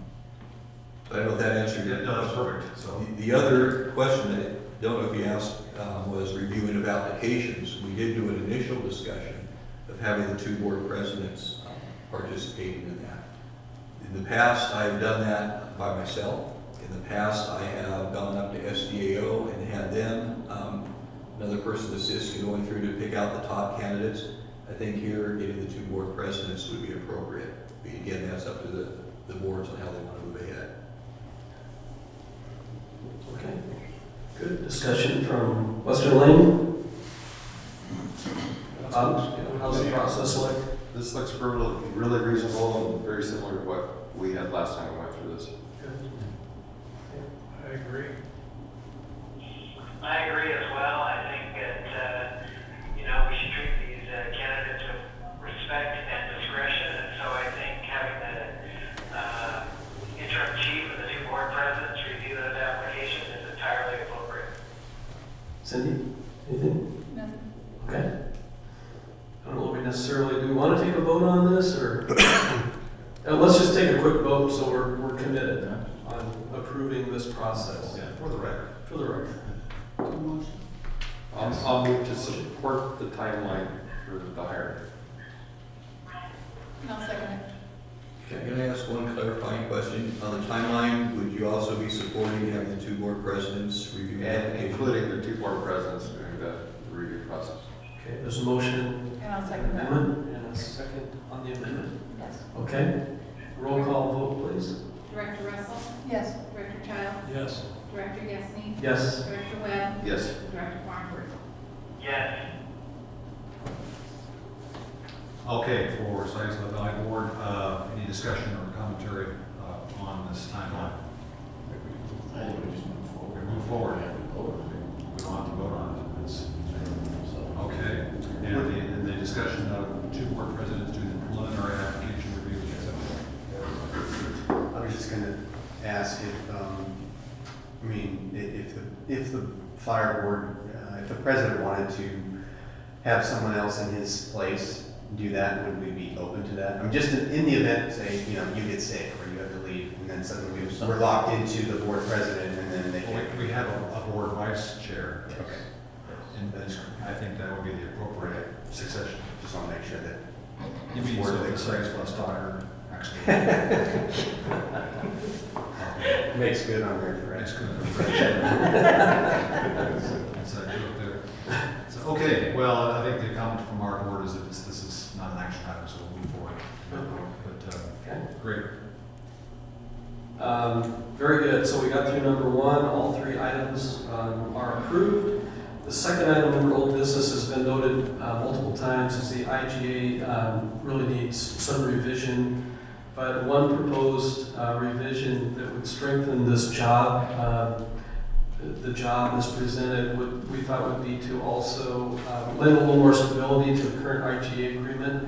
So I don't know if that answered your question. No, that's perfect. So The other question that I don't know if you asked was reviewing of applications. We did do an initial discussion of having the 2 board presidents participating in that. In the past, I've done that by myself. In the past, I have gone up to SDAO and had them, another person assist in going through to pick out the top candidates. I think here, getting the 2 board presidents would be appropriate. But again, that's up to the boards on how they want to move ahead. Discussion from Western Lane? How's the process like? This looks really reasonable and very similar to what we had last time we went through this. I agree. I agree as well. I think that, we should treat these candidates with respect and discretion. And so I think having the interim chief and the two board presidents review those applications is entirely appropriate. Cindy, anything? Nothing. Okay. I don't know if we necessarily do want to take a vote on this, or let's just take a quick vote so we're committed on approving this process. Yeah, for the record. For the record. I'll move to support the timeline for the hiring. I'll second it. Can I ask one clarifying question? On the timeline, would you also be supporting having the two board presidents review the And application? including the two board presidents doing the review process. Okay, there's a motion, And I'll second that. amendment, and a second on the amendment. Yes. Okay, roll call vote, please. Director Russell? Yes. Director Child? Yes. Director Gesney? Yes. Director Webb? Yes. Director Farnsworth? Yes. Okay, for Sites of the Valley Board, any discussion or commentary on this timeline? I think we just move forward. We move forward. Yeah, we vote on it. We want to vote on it. It's- So, Okay, and the discussion of two board presidents doing the preliminary application review. I was just gonna ask if, if the fire board, if the president wanted to have someone else in his place do that, would we be open to that? I'm just in the event, say, you get sick or you have to leave, and then suddenly we're locked into the board president, and then they can't. We have a board vice chair. Okay. And I think that would be the appropriate succession. Just want to make sure that. You mean Board so of the Executive. sites plus talker, actually. Makes good on there, correct? That's good. That's a joke there. So, okay, well, I think the comment from our board is that this is not an action item, so we'll move forward. But, Okay. great. Very good, so we got through number one, all three items are approved. The second item under old business has been noted multiple times, is the IGA really needs some revision, but one proposed revision that would strengthen this job, the job as presented, we thought would be to also lend a little more stability to the current IGA agreement.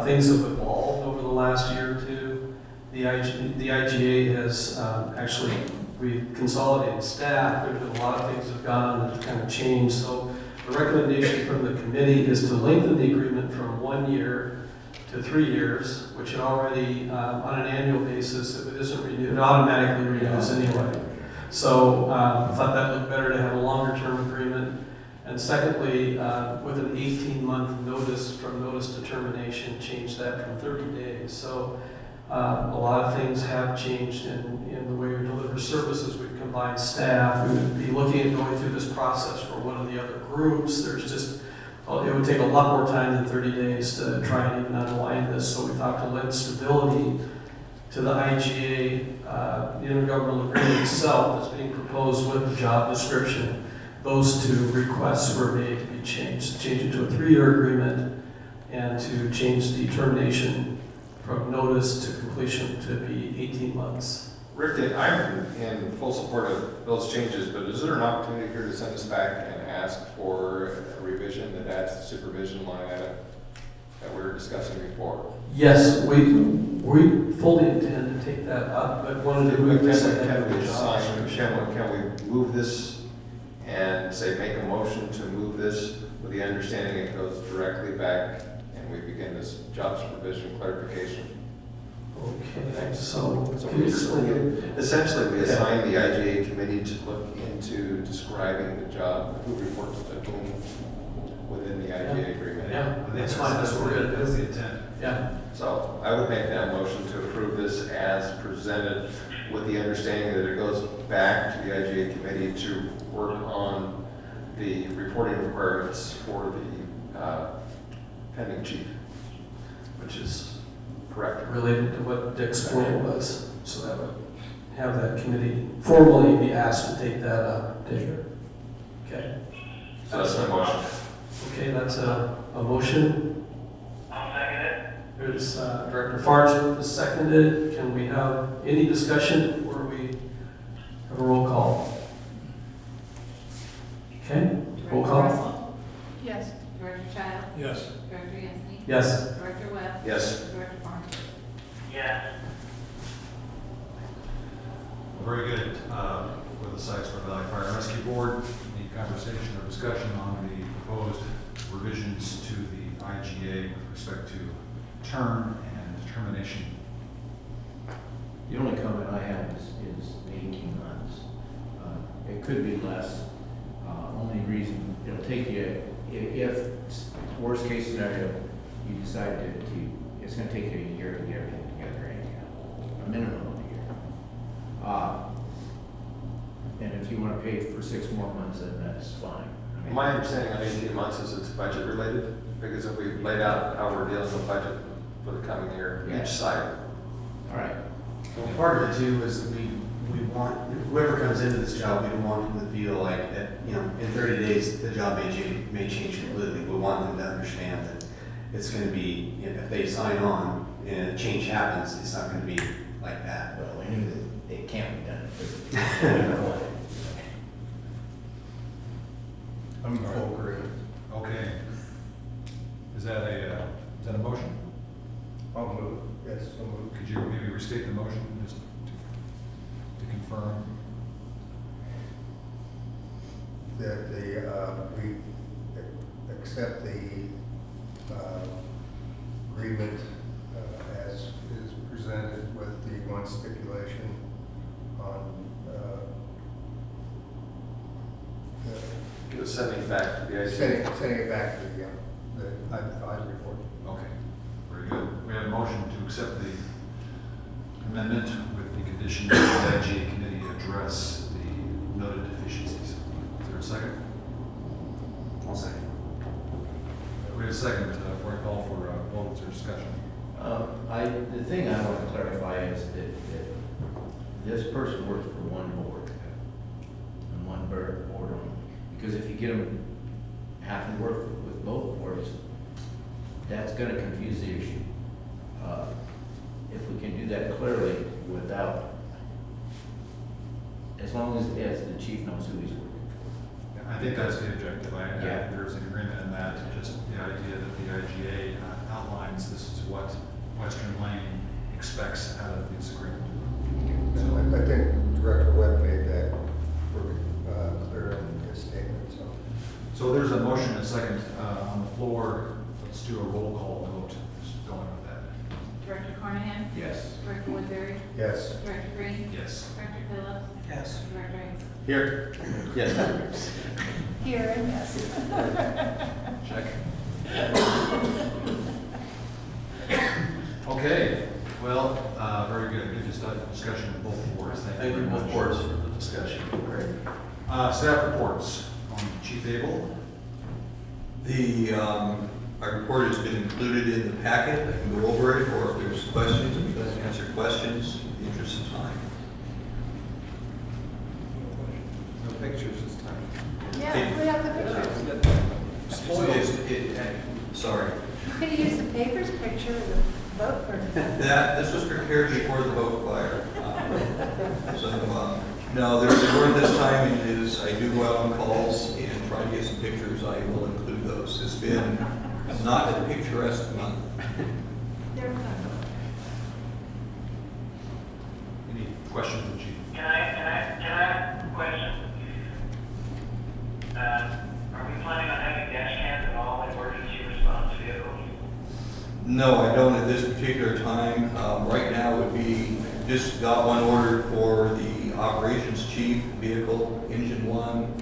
Things have evolved over the last year or two. The IGA has actually, we've consolidated staff. There's been a lot of things that have gone on that have kind of changed. So the recommendation from the committee is to lengthen the agreement from 1 year to 3 years, which it already, on an annual basis, if it isn't renewed, it automatically renews anyway. So I thought that looked better to have a longer term agreement. And secondly, with an 18-month notice from notice to termination, change that from 30 days. So a lot of things have changed in the way we deliver services. We've combined staff. We would be looking at going through this process for one of the other groups. There's just, it would take a lot more time than 30 days to try and even unwind this. So we thought to lend stability to the IGA, the intergovernmental agreement itself that's being proposed with the job description. Those two requests were made to be changed. Change it to a 3-year agreement and to change the termination from notice to completion to be 18 months. Rick, I'm in full support of those changes, but is there an opportunity here to send us back and ask for a revision that adds the supervision line item that we were discussing before? Yes, we fully intend to take that up, but wanted to move this ahead of the job. Can we move this and say, make a motion to move this with the understanding it goes directly back and we begin this job supervision clarification? Okay, so So we essentially, we assign the IGA committee to look into describing the job, who reports to whom within the IGA agreement. Yeah, that's fine, that's what we're gonna That's do. the intent. Yeah, So I would make that motion to approve this as presented with the understanding that it goes back to the IGA committee to work on the reporting requirements for the pending chief. which is Correct. related to what Dick's point was. So that would have that committee formally be asked to take that up. Dick? Okay. So that's my motion. Okay, that's a motion. I'll second it. There's Director Farnsworth is seconded. Can we have any discussion before we have a roll call? Okay, roll Director call. Russell. Yes. Director Child. Yes. Director Anthony. Yes. Director Webb. Yes. Director Farnsworth. Yes. Very good. With the Sykesville Valley Fire and Rescue Board, any conversation or discussion on the proposed revisions to the IGA with respect to term and determination? The only comment I have is the 18 months. It could be less. Only reason, it'll take you, if worst case scenario, you decide to it's gonna take you a year to get everything together anyhow, a minimum of a year. And if you wanna pay for 6 more months, then that's fine. I mean, My understanding on 18 months is it's budget related, because if we've laid out how we're dealing with budget for the coming year, Yeah. each side. All right. Well, part of it too is that we want, whoever comes into this job, we don't want them to feel like that, you know, in 30 days, the job may change completely. We want them to understand that it's gonna be, you know, if they sign on and a change happens, it's not gonna be like that. Well, we knew that it can't be done. I'm in full agreement. Okay. Is that a motion? I'll move. Yes, I'll move. Could you maybe restate the motion just to confirm? That we accept the agreement as is presented with the one stipulation on Sending it back to the IGA. sending it back to the advisory board. Okay, very good. We have a motion to accept the amendment with the condition that the IGA committee address the noted deficiencies. Is there a second? I'll second. We have a second before I call for votes or discussion. The thing I want to clarify is that this person works for one board and one board only. Because if you get them having to work with both boards, that's going to confuse the issue. If we can do that clearly without, as long as the chief knows who he's working for. I think that's the objective. Yeah. There's an agreement in that, just the idea that the IGA outlines this is what Western Lane expects out of this agreement. And I think Director Webb made that pretty clear in his statement, so. So there's a motion and a second on the floor. Let's do a roll call vote, just going with that. Director Carnahan. Yes. Director Woodbury. Yes. Director Green. Yes. Director Phillips. Yes. Director Hayes. Here. Yes. Here and yes. Check. Okay, well, very good. Good discussion of both boards. Thank you very both much. boards for the discussion. Great. Staff reports. Chief Abel. My report has been included in the packet. I can go over it, or if there's questions, if you guys answer questions, in the interest of time. No pictures this time. Yeah, we have the pictures. Sorry. You could have used the paper's picture of the vote for This was prepared before the vote fire. No, there's more this time, and it is, I do go out on calls and try to get some pictures. I will include those. It's been not a picturesque month. They're fun. Any questions for Chief? Can I ask a question? Are we planning on having dash cams at all in emergency response vehicles? No, I don't at this particular time. Right now would be, just got one ordered for the operations chief vehicle, engine one,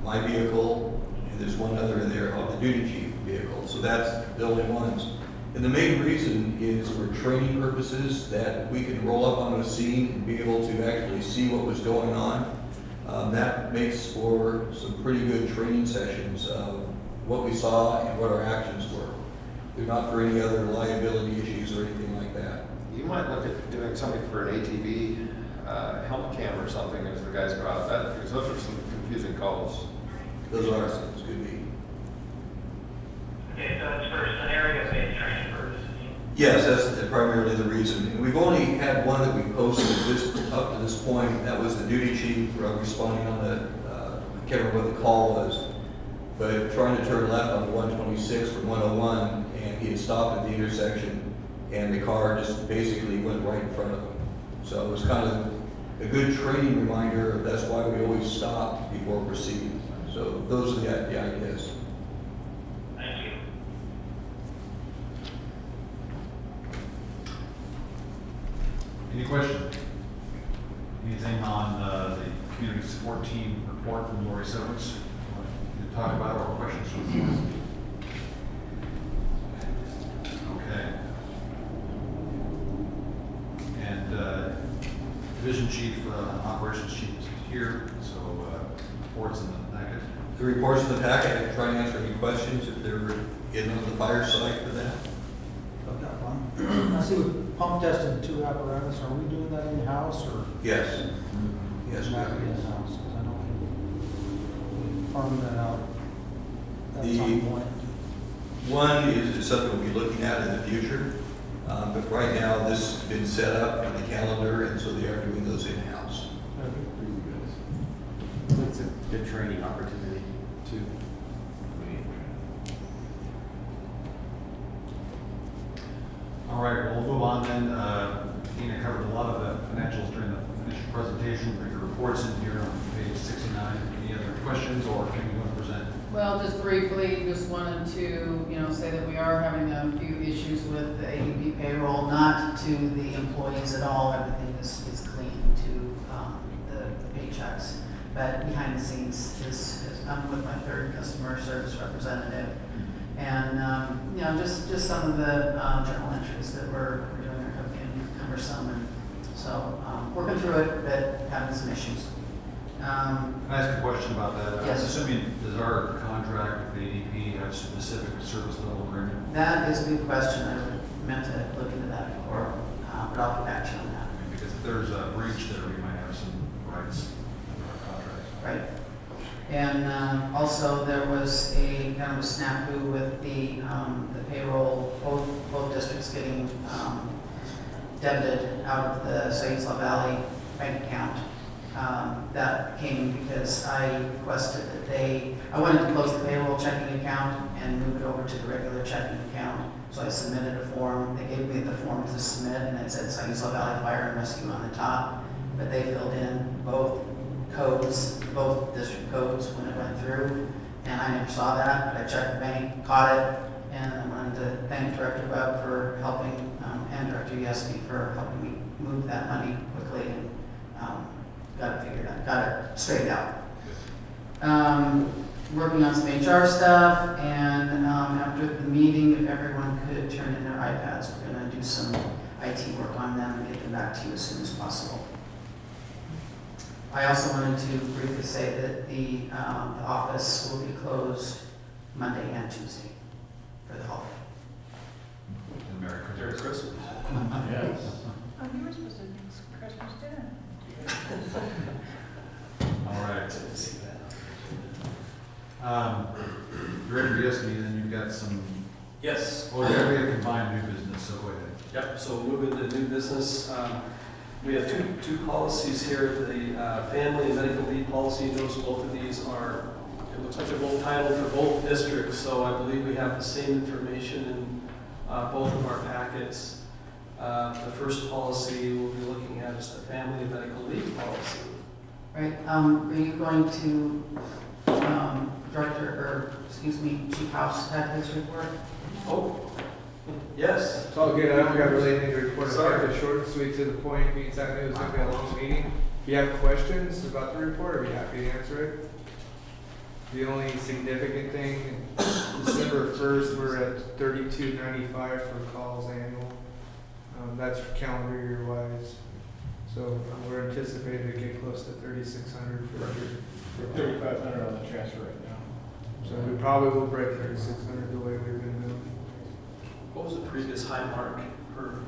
my vehicle, and there's one other in there, the duty chief vehicle. So that's the only ones. And the main reason is for training purposes, that we can roll up on a scene and be able to actually see what was going on. That makes for some pretty good training sessions of what we saw and what our actions were. They're not for any other liability issues or anything like that. You might look at doing something for an ATV helmet cam or something as the guys go out, that, because those are some confusing calls. Those are, it's good to be. Okay, so it's for scenario-based training purposes. Yes, that's primarily the reason. And we've only had one that we posted up to this point. That was the duty chief responding on the, I can't remember what the call was, but trying to turn left on 126 from 101, and he had stopped at the intersection, and the car just basically went right in front of him. So it was kind of a good training reminder. That's why we always stop before proceeding. So those are the ideas. Thank you. Any questions? Anything on the community support team report from Lori Severs? To talk about or questions from the board? Okay. And division chief, operations chief is here, so reports in the packet. The reports in the packet, I can try and answer any questions if they're in on the fire side for that. I've got one. I see we pump tested 2 apparatus. Are we doing that in-house or? Yes. Yes, Not ma'am. in-house, because I know we farmed that out at The- some point. One is something we'll be looking at in the future, but right now this has been set up in the calendar, and so they are doing those in-house. It's a good training opportunity too. All right, well, we'll move on then. Tina covered a lot of the financials during the initial presentation. Bring your reports in here on page 69. Any other questions or anything you want to present? Well, just briefly, just wanted to, say that we are having a few issues with the ADP payroll, not to the employees at all. Everything is clean to the paychecks. But behind the scenes I'm with my third customer service representative. And, just some of the journal entries that we're doing are getting cumbersome. And so, working through it, but having some issues. Can I ask a question about that? Yes. I'm assuming, does our contract with ADP have specific service level agreement? That is a good question. I meant to look into that before, but I'll get back to you on that. I mean, because if there's a breach there, we might have some rights under our contract. Right. And also, there was a kind of a snafu with the payroll, both districts getting debited out of the Sayensla Valley bank account. That came because I requested that I wanted to close the payroll checking account and move it over to the regular checking account. So I submitted a form. They gave me the form to submit, and it said Sayensla Valley Fire and Rescue on the top. But they filled in both district codes when it went through, and I never saw that, but I checked the bank, caught it, and I wanted to thank Director Webb for helping, and Director Yeski for helping me move that money quickly, and got it figured out, got it straightened out. Working on some HR stuff, and after the meeting, if everyone could turn in their iPads, we're gonna do some IT work on them and get them back to you as soon as possible. I also wanted to briefly say that the office will be closed Monday and Tuesday for the holiday. And Merry Christmas. Merry Christmas. Yes. Oh, you were supposed to do Christmas dinner. All right. Director Yeski, then you've got some, Yes. we have combined new business, so go ahead. Yep, so moving to new business, we have two policies here. The family and medical leave policy, notice both of these are, it looks like they're both titled for both districts, so I believe we have the same information in both of our packets. The first policy we'll be looking at is the family and medical leave policy. Right, are you going to, Chief House have his report? Oh, yes. It's all good, I don't got really anything to report, Sorry. I kept it short and sweet to the point, means I knew it was gonna be a long meeting. If you have questions about the report, I'd be happy to answer it. The only significant thing, December 1st, we're at 3295 for calls annual. That's calendar year wise. So we're anticipating to get close to 3,600 for the year. 3,500 on the transfer right now. So we probably will break 3,600 the way we've been moving. What was the previous high mark per?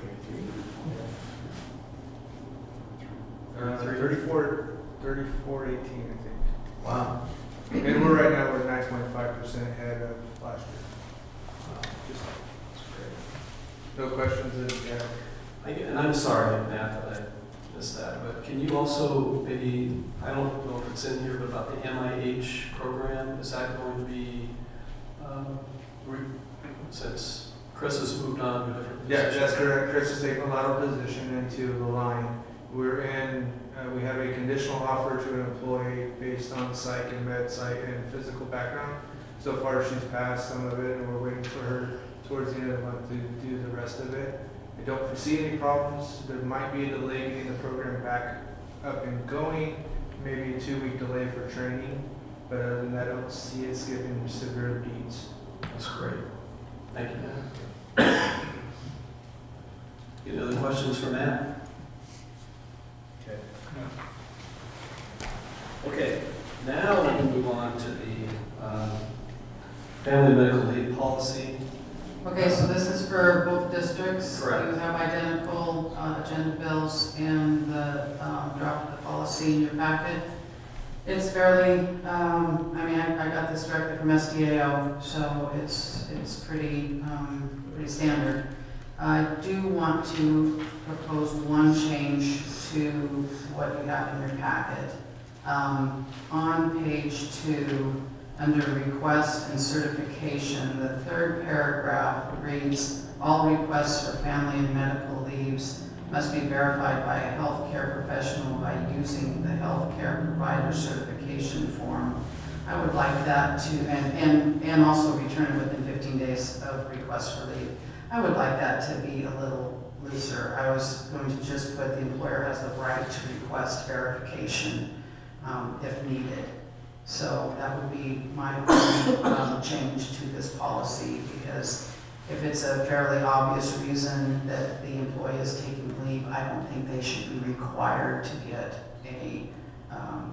3418, I think. Wow. And right now, we're 9.5% ahead of last year. Just, it's great. No questions, yeah. And I'm sorry, Matt, that I missed that, but can you also maybe, I don't know if it's in here, but about the MIH program, is that going to be, since Chris has moved on to a different position? Yeah, that's correct. Chris has taken a lateral position into the line. We have a conditional offer to an employee based on psych and med psych and physical background. So far, she's passed some of it, and we're waiting for her towards the end of the month to do the rest of it. I don't foresee any problems. There might be a delay getting the program back up and going, maybe a 2-week delay for training, but other than that, I don't see it skipping severe beats. That's great. Thank you, Matt. Any other questions for Matt? Okay, now we can move on to the family medical leave policy. Okay, so this is for both districts. Correct. You have identical agenda bills and the draft of the policy in your packet. It's fairly, I got this directly from SDAO, so it's pretty standard. I do want to propose one change to what you have in your packet. On page 2, under request and certification, the third paragraph reads, all requests for family and medical leaves must be verified by a healthcare professional by using the healthcare provider certification form. I would like that to, and also return within 15 days of request for leave. I would like that to be a little looser. I was going to just put the employer has the right to request verification if needed. So that would be my only change to this policy, because if it's a fairly obvious reason that the employee is taking leave, I don't think they should be required to get a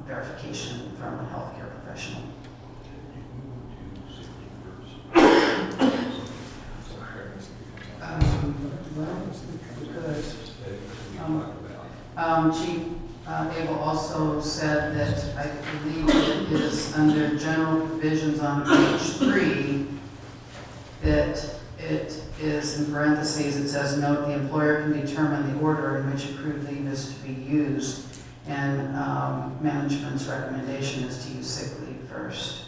verification from a healthcare professional. Chief Abel also said that I believe it is under general provisions on page 3 that it is in parentheses, it says, note the employer can determine the order in which accrued leave is to be used, and management's recommendation is to use sick leave first.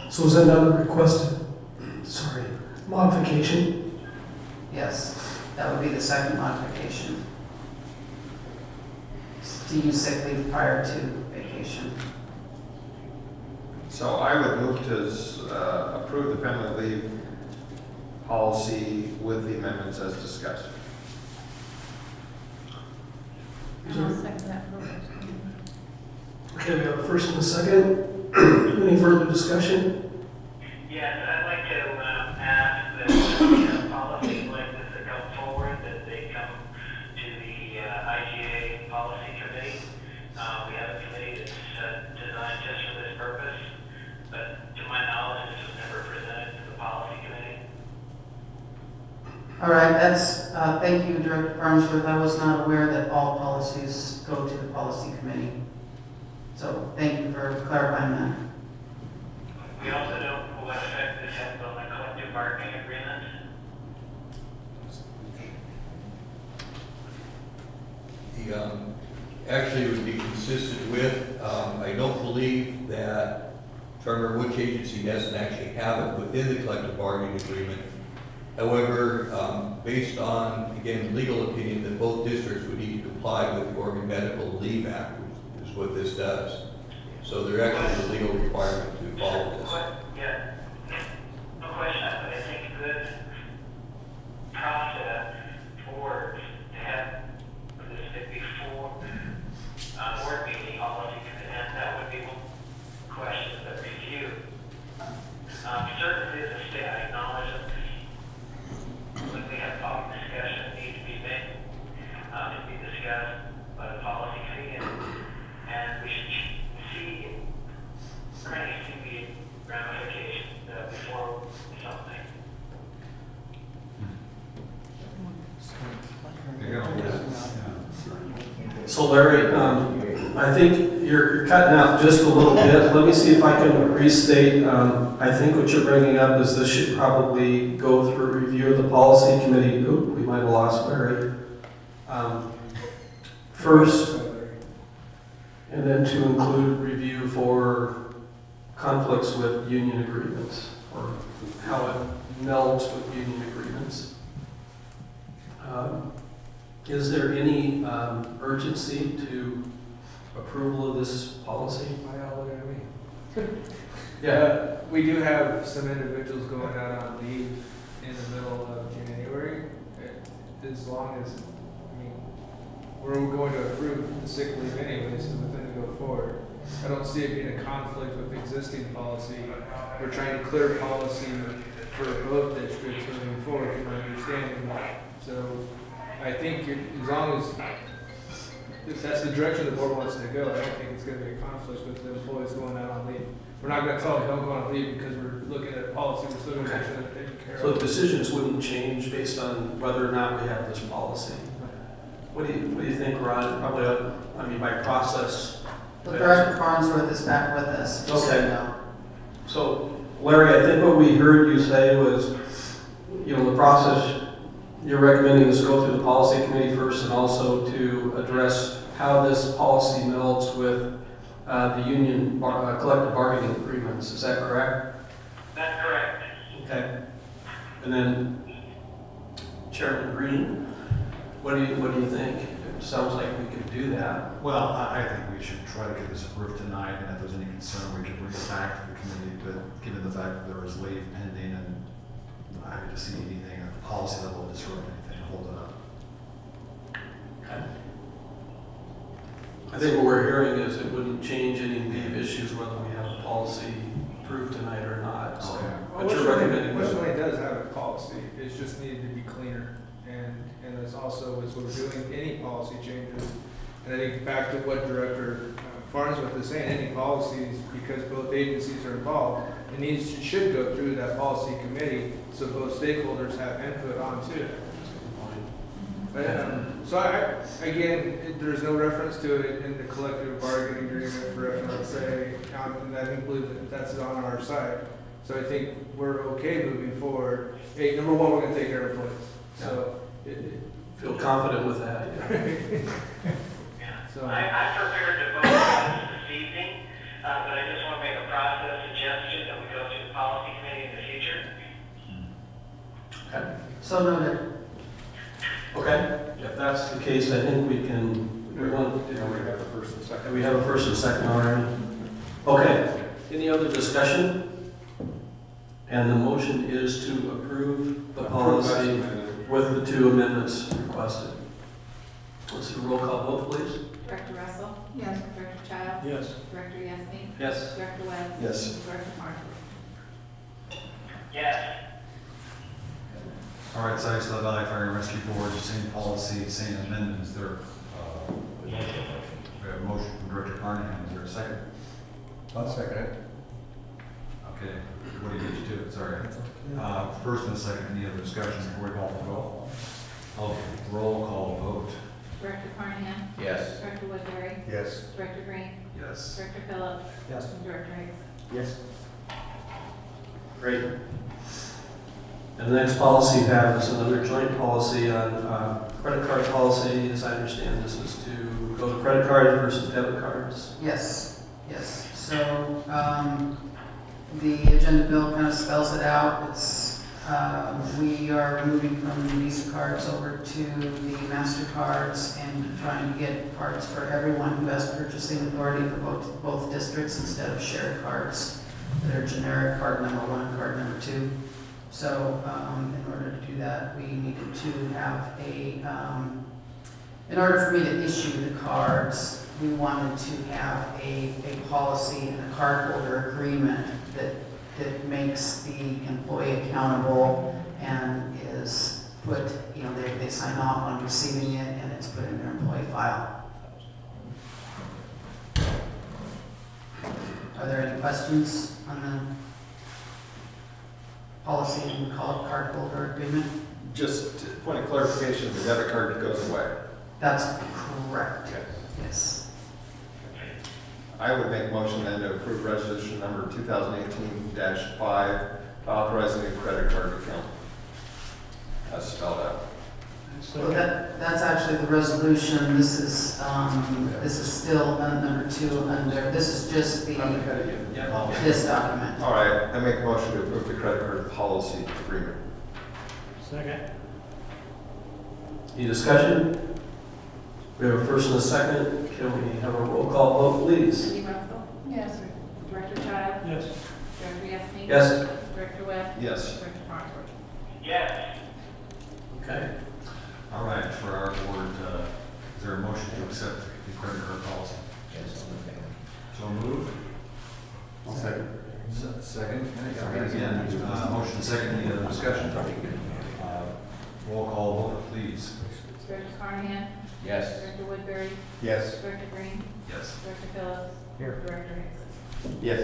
So is that another requested, modification? Yes, that would be the second modification. To use sick leave prior to vacation. So I would move to approve the family leave policy with the amendments as discussed. And I'll second that for Rose. Okay, we have a first and a second. Any further discussion? Yes, I'd like to ask that we have policies like this that come forward, that they come to the IGA policy committee. We have a committee that's designed just for this purpose, but to my knowledge, this was never presented to the policy committee. All right, that's, thank you, Director Farnsworth. I was not aware that all policies go to the policy committee. So thank you for clarifying that. We also don't know what effect this has on the collective bargaining agreement. Actually, it would be consistent with, I don't believe that, if I remember which agency doesn't actually have it within the collective bargaining agreement. However, based on, again, legal opinion that both districts would need to comply with the Oregon Medical Leave Act, which is what this does. So there actually is a legal requirement to follow this. Yeah, no question, but I think a good process for to have this before board meeting policy, and that would be one question that review. Certainly, as a state, I acknowledge that when we have public discussion, need to be made, to be discussed by the policy committee, and we should see, there may be ramifications So Larry, I think you're cutting out just a little bit. Let me see if I can restate. I think what you're bringing up is this should probably go through a review of the policy committee. Oop, we might have lost Larry. First, and then to include review for conflicts with union agreements, or how it melds with union agreements. Is there any urgency to approval of this policy? Look at me. Yeah, we do have some individuals going out on leave in the middle of January. As long as, I mean, we're going to approve the sick leave anyways, so within to go forward. I don't see it being a conflict with existing policy. We're trying to clear policy for both districts moving forward, from my understanding. So I think as long as, if that's the direction the board wants to go, I don't think it's going to be a conflict with the employees going out on leave. We're not going to tell them don't go on leave because we're looking at policy. We're still going to make sure that they're taken care So of. the decisions wouldn't change based on whether or not we have this policy. What do you think, Ron? Probably, I mean, by process. Well, Director Farnsworth is back with us, just so you Okay. know. So, Larry, I think what we heard you say was, you know, the process, you're recommending us go through the policy committee first and also to address how this policy melds with the union collective bargaining agreements. Is that correct? That's correct. Okay. And then Chairman Green, what do you think? It sounds like we could do that. Well, I think we should try to get this approved tonight, and if there's any concern, we could bring it back to the committee, but given the fact that there was leave pending, and I hate to see anything at the policy level disrupt anything, hold it up. Okay. I think what we're hearing is it wouldn't change any leave issues whether we have a policy approved tonight or not. So, but you're recommending West that. Lane does have a policy, it's just needed to be cleaner, and that's also, as we're doing any policy changes, and I think back to what Director Farnsworth is saying, any policies, because both agencies are involved, it should go through that policy committee, so both stakeholders have input onto it. So again, there's no reference to it in the collective bargaining agreement for FLSA, and I think believe that that's on our side. So I think we're okay moving forward. Hey, number one, we're gonna take care of employees. So, Feel confident with that. so. I'm prepared to vote on this evening, but I just want to make a process suggestion that we go through the policy committee in the future. Okay. So noted. Okay. If that's the case, I think we can. We want. We have the first and second. We have a first and second already. Okay. Any other discussion? And the motion is to approve the policy with the two amendments requested. Let's do a roll call vote, please. Director Russell? Yes. Director Child? Yes. Director Yasmin? Yes. Director Webb? Yes. Director Marshall? Yes. All right, Sigesville Valley Fire and Rescue Board, same policy, same amendment. Is there, we have a motion from Director Carnahan. Is there a second? I'll second it. Okay, what do you need to do? Sorry. First and second, any other discussion before we call the vote? Roll call vote. Director Carnahan? Yes. Director Woodbury? Yes. Director Green? Yes. Director Phillips? Yes. And Director Hicks? Yes. Great. And the next policy you have is another joint policy on credit card policy. As I understand, this is to go to credit cards versus debit cards. Yes, yes. So, the agenda bill kind of spells it out. It's, we are moving from the Visa cards over to the MasterCards and trying to get cards for everyone who has purchasing authority for both districts instead of shared cards that are generic, card number one, card number two. So, in order to do that, we needed to have in order for me to issue the cards, we wanted to have a policy and a cardholder agreement that makes the employee accountable and is put, you know, they sign off on receiving it and it's put in their employee file. Are there any questions on the policy and cardholder agreement? Just point of clarification, the debit card goes away. That's correct. Okay. Yes. I would make a motion then to approve resolution number 2018-5, authorizing a credit card account as spelled out. Well, that's actually the resolution. This is still number 2 under, this is just the, this document. All right, I make a motion to approve the credit card policy agreement. Second. Any discussion? We have a first and a second. Can we have a roll call vote, please? Cindy Russell. Yes. Director Child. Yes. Director Yasmin. Yes. Director Webb. Yes. Director Farnsworth. Yes. Okay. All right, for our board, is there a motion to accept the credit card policy? So moved. I'll second. Second. Again, motion second, any other discussion? Roll call vote, please. Director Carnahan. Yes. Director Woodbury. Yes. Director Green. Yes. Director Phillips. Here. Director Hickson. Yes.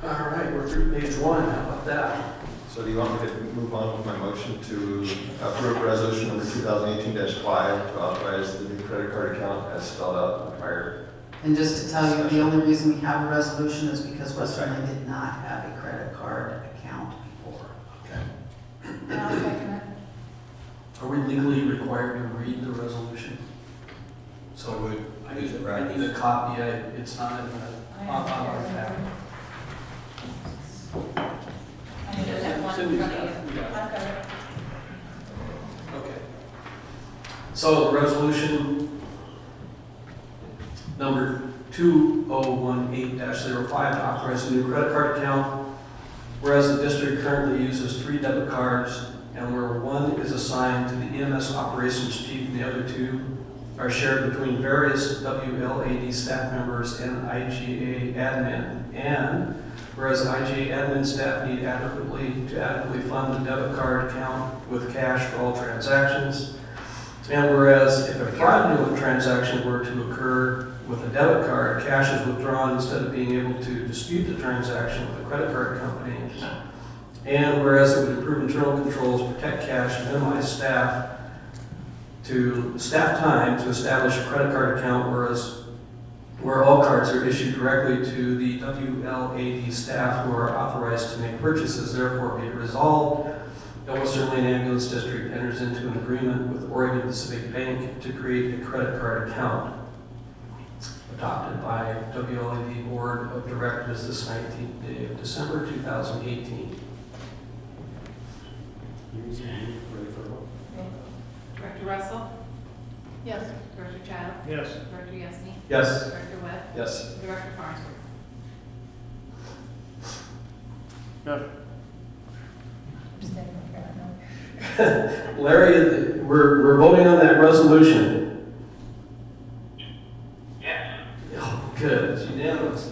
All right, we're through page 1. How about that? So do you want me to move on with my motion to approve resolution number 2018-5 to authorize the new credit card account as spelled out in the prior? And just to tell you, the only reason we have a resolution is because Western did not have a credit card account before. And I'll second it. Are we legally required to read the resolution? So I need a copy. It's not in the, on our tab. I need that one in front of you. I've got it. Okay. So the resolution number 2018-05 to authorize a new credit card account, whereas the district currently uses 3 debit cards, and where one is assigned to the EMS operations chief and the other 2 are shared between various WLAD staff members and IGA admin. And whereas IGA admin staff need adequately fund the debit card account with cash for all transactions. And whereas if a fraudulent transaction were to occur with a debit card, cash is withdrawn instead of being able to dispute the transaction with a credit card company. And whereas it would improve internal controls, protect cash, minimize staff time to establish a credit card account, where all cards are issued directly to the WLAD staff who are authorized to make purchases. Therefore, be it resolved that Western Lane Ambulance District enters into an agreement with Oregon Pacific Bank to create a credit card account adopted by WLAD Board of Directors this 19th day of December 2018. Director Russell. Yes. Director Child. Yes. Director Yasmin. Yes. Director Webb. Yes. Director Farnsworth. Larry, we're voting on that resolution. Yes. Oh, good, it's unanimous.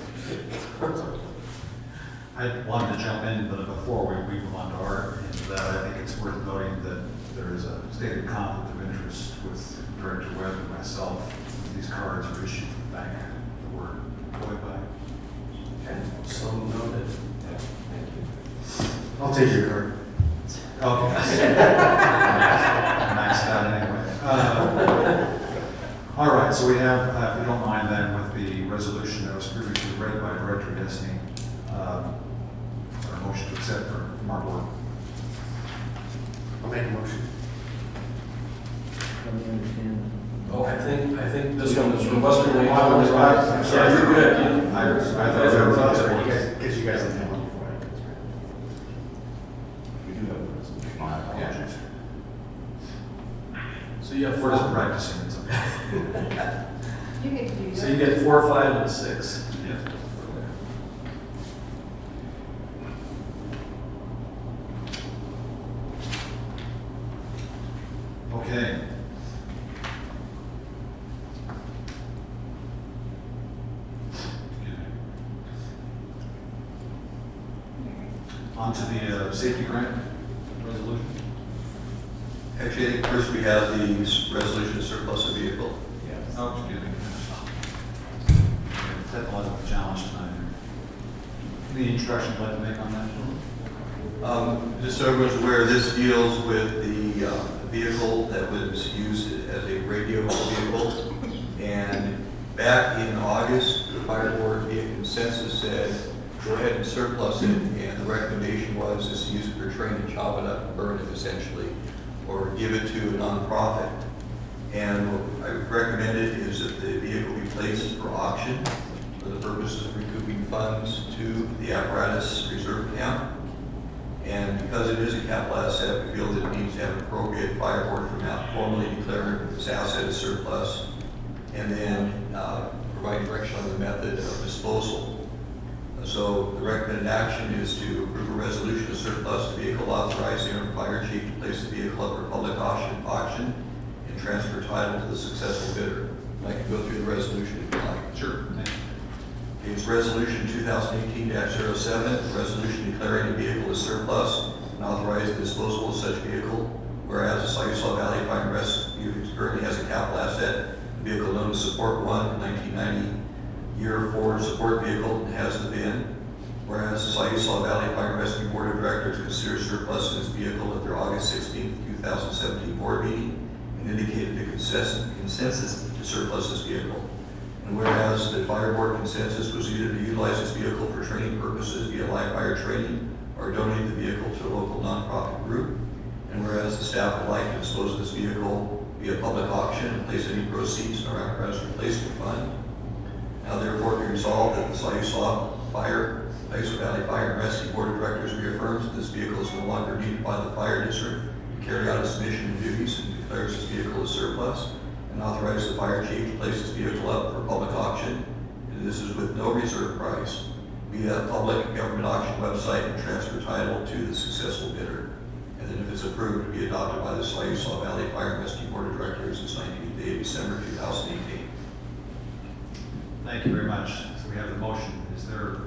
I wanted to jump in, but before we move on to art, and that I think it's worth noting that there is a stated conflict of interest with Director Webb and myself. These cards are issued from the bank that we're employed by. Okay, so noted. Thank you. I'll take your card. Okay. Maxed out anyway. All right, so we have, if you don't mind then, with the resolution that was previously read by Director Destiny, our motion to accept from our board. I'll make a motion. Let me understand. Oh, I think this one is from Western Lane. Yeah, you're good. I thought that was awesome. Because you guys didn't have one before. We do have a resolution. My apologies. So you have We're just four. practicing it sometimes. You get to do So you yours. get 4, 5, and 6. Yeah. Okay. On to the safety grant resolution. Actually, I think first we have the resolution to surplus a vehicle. Oh, excuse me. Technological challenge tonight. Any introduction you'd like to make on that? Just so everyone's aware, this deals with the a vehicle that was used as a radio vehicle. And back in August, the fire board via consensus said, go ahead and surplus it. And the recommendation was just to use it for training, chop it up and burn it essentially, or give it to a nonprofit. And what I recommended is that the vehicle be placed for auction for the purpose of recouping funds to the apparatus reserve account. And because it is a capital asset, we feel that it needs to have an appropriate fire board from out formally declare this asset as surplus, and then provide direction on the method of disposal. So the recommended action is to approve a resolution to surplus the vehicle, authorize the interim fire chief to place the vehicle up for public auction and transfer title to the successful bidder. I can go through the resolution if you like. Sure. It's resolution 2018-07, resolution declaring the vehicle as surplus and authorizing the disposal of such vehicle. Whereas the Saginaw Valley Fire and Rescue currently has a capital asset, the vehicle known as Support 1, 1990 year Ford support vehicle, and has the VIN. Whereas the Saginaw Valley Fire and Rescue Board of Directors considers surplus this vehicle at their August 16, 2017 board meeting and indicated the consensus to surplus this vehicle. And whereas the fire board consensus was either to utilize this vehicle for training purposes via live fire training or donate the vehicle to a local nonprofit group. And whereas the staff would like to dispose of this vehicle via public auction and place any proceeds in our apparatus replacement fund. Now therefore be resolved that the Saginaw Valley Fire and Rescue Board of Directors reaffirms that this vehicle is no longer needed by the fire district to carry out its mission and duties and declares this vehicle as surplus, and authorize the fire chief to place this vehicle up for public auction. And this is with no reserve price via public government auction website and transfer title to the successful bidder. And then if it's approved, to be adopted by the Saginaw Valley Fire and Rescue Board of Directors this 19th day of December 2018. Thank you very much. So we have the motion. Is there,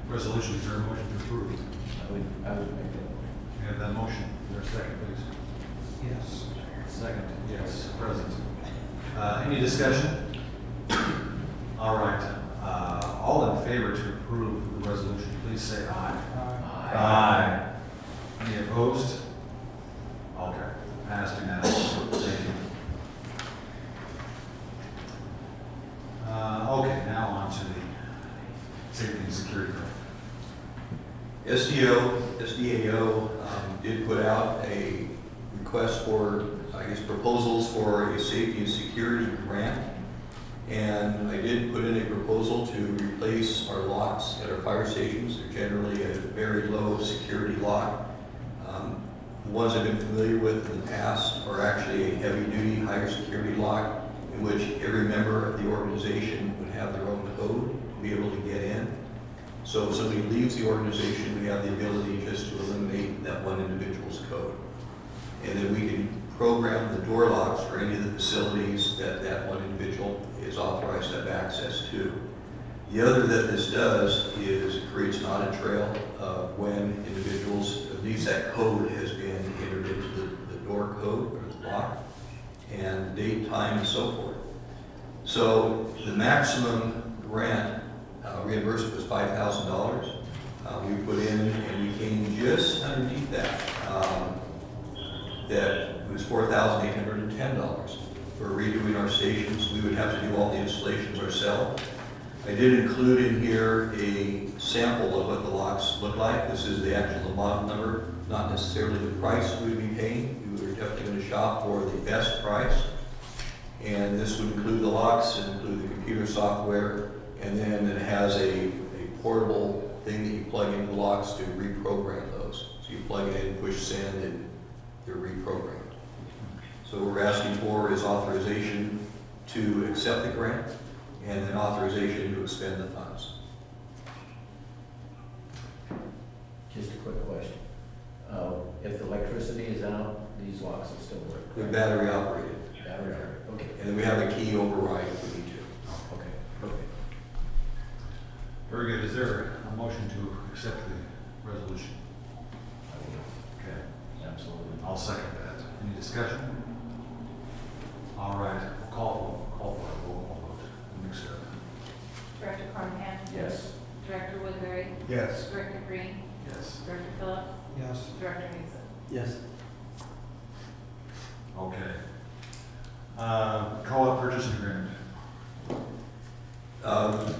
the resolution, is there a motion to approve? I would make that motion. We have that motion. Is there a second, please? Yes. Second, yes, present. Any discussion? All right. All in favor to approve the resolution, please say aye. Aye. Any opposed? Okay, passed unanimously. Thank you. Okay, now on to the safety and security. SDAO did put out a request for, proposals for a safety and security grant. And I did put in a proposal to replace our locks at our fire stations. They're generally a very low security lock. The ones I've been familiar with in the past are actually a heavy-duty, higher security lock in which every member of the organization would have their own code to be able to get in. So if somebody leaves the organization, we have the ability just to eliminate that one individual's code. And then we can program the door locks for any of the facilities that that one individual is authorized to have access to. The other that this does is it creates an audit trail of when individuals, at least that code has been entered into the door code or the lock, and date, time, and so forth. So the maximum grant reimbursement was $5,000. We put in and we came just underneath that. That was $4,810. For redoing our stations, we would have to do all the installations ourselves. I did include in here a sample of what the locks look like. This is the actual model number, not necessarily the price we would be paying. We were definitely going to shop for the best price. And this would include the locks and include the computer software. And then it has a portable thing that you plug into the locks to reprogram those. So you plug it in, push send, and they're reprogrammed. So what we're asking for is authorization to accept the grant and then authorization to expend the funds. Just a quick question. If the electricity is out, these locks will still work? They're battery operated. Battery operated, okay. And then we have a key override if we need to. Okay, perfect. Very good. Is there a motion to accept the resolution? Okay. Absolutely. I'll second that. Any discussion? All right. Call for a roll call vote. Mix it up. Director Carnahan? Yes. Director Woodbury? Yes. Director Green? Yes. Director Phillips? Yes. Director Newsom? Yes. Okay. Co-op purchasing agreement.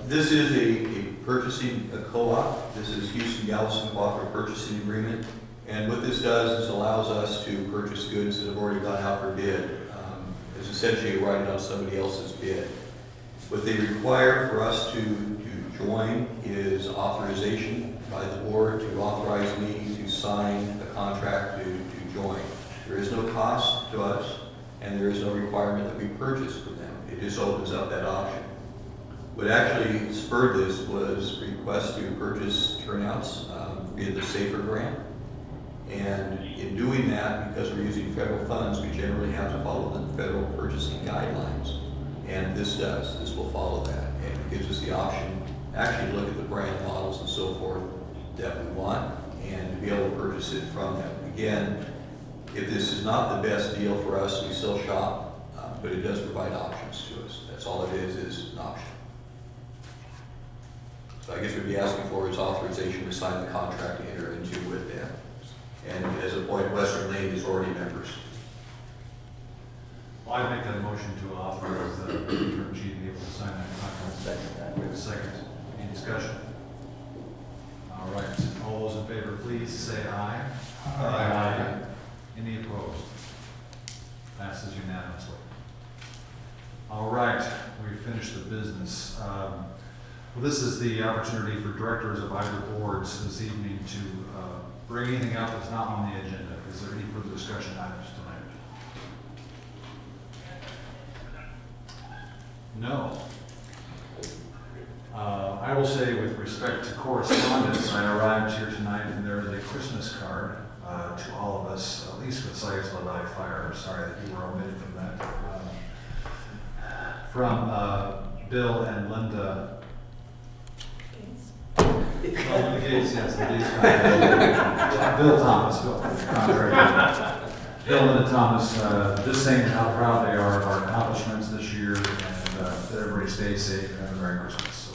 This is a co-op. This is Houston Galveston Cooperative Purchasing Agreement. And what this does is allows us to purchase goods that have already gone out for bid. It's essentially writing on somebody else's bid. What they require for us to join is authorization by the board to authorize me to sign the contract to join. There is no cost to us, and there is no requirement that we purchase from them. It just opens up that option. What actually spurred this was request to purchase turnouts via the SAFER grant. And in doing that, because we're using federal funds, we generally have to follow the federal purchasing guidelines. And this does. This will follow that. And it gives us the option actually to look at the brand models and so forth that we want and to be able to purchase it from them. Again, if this is not the best deal for us, we still shop, but it does provide options to us. That's all it is an option. So I guess we'd be asking for is authorization to sign the contract to enter into with them. And as a point, Western Lane is already members. Well, I make that motion to authorize the interim chief to be able to sign that contract. Second that. We have a second. Any discussion? All right. All those in favor, please say aye. Aye. Any opposed? Passes unanimously. All right. We've finished the business. Well, this is the opportunity for directors of either boards this evening to bring anything up that's not on the agenda. Is there any further discussion items tonight? No. I will say with respect to correspondence, I arrived here tonight and there is a Christmas card to all of us, at least with Sykesville Valley Fire. Sorry that you were omitted from that. From Bill and Linda. Well, the Gates, yes, the Gates contract. Bill Thomas, contract. Bill and Linda Thomas, just saying how proud they are of our accomplishments this year, and that everybody stays safe and have a Merry Christmas. So,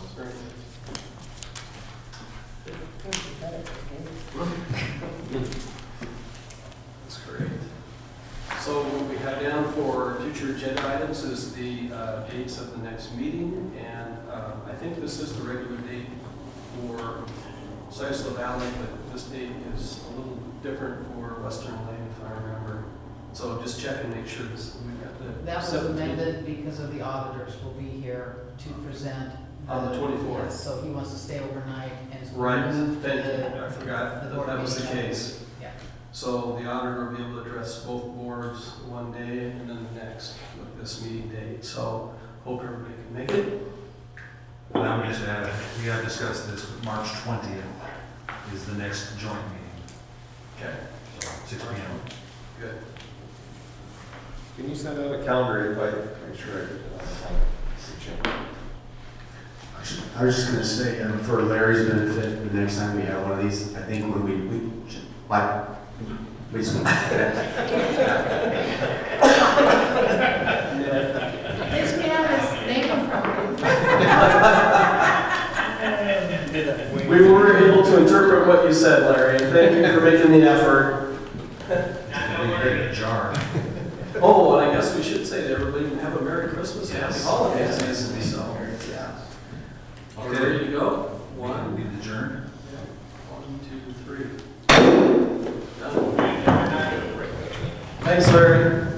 That's great. So what we have down for future agenda items is the dates of the next meeting, and I think this is the regular date for Sykesville Valley, but this date is a little different for Western Lane, if I remember. So just check and make sure this, we've got the That was 17th. amended because of the auditors will be here to present. On the 24th. Yes, so he wants to stay overnight and. so Right, move thank the- you, I forgot the that board that was the meeting. case. Yeah. So the auditor will be able to address both boards one day and then the next with this meeting date. So hope everybody can make it. now we just add, we have discussed this, but March 20th is the next joint meeting. Okay. So 6 p.m. Good. Can you send out a calendar invite? Make sure I get it on the calendar. I was just gonna say, for Larry's benefit, the next time we have one of these, I think when we like, we just. This man is name from. We were able to interpret what you said, Larry. Thank you for making the effort. Big jar. Oh, and I guess we should say to everybody, have a Merry Christmas and Happy Yes. Holidays. Yes. So, yeah. Okay. Ready to go? One, We adjourn. 1, 2, 3. Done. Thanks, Larry.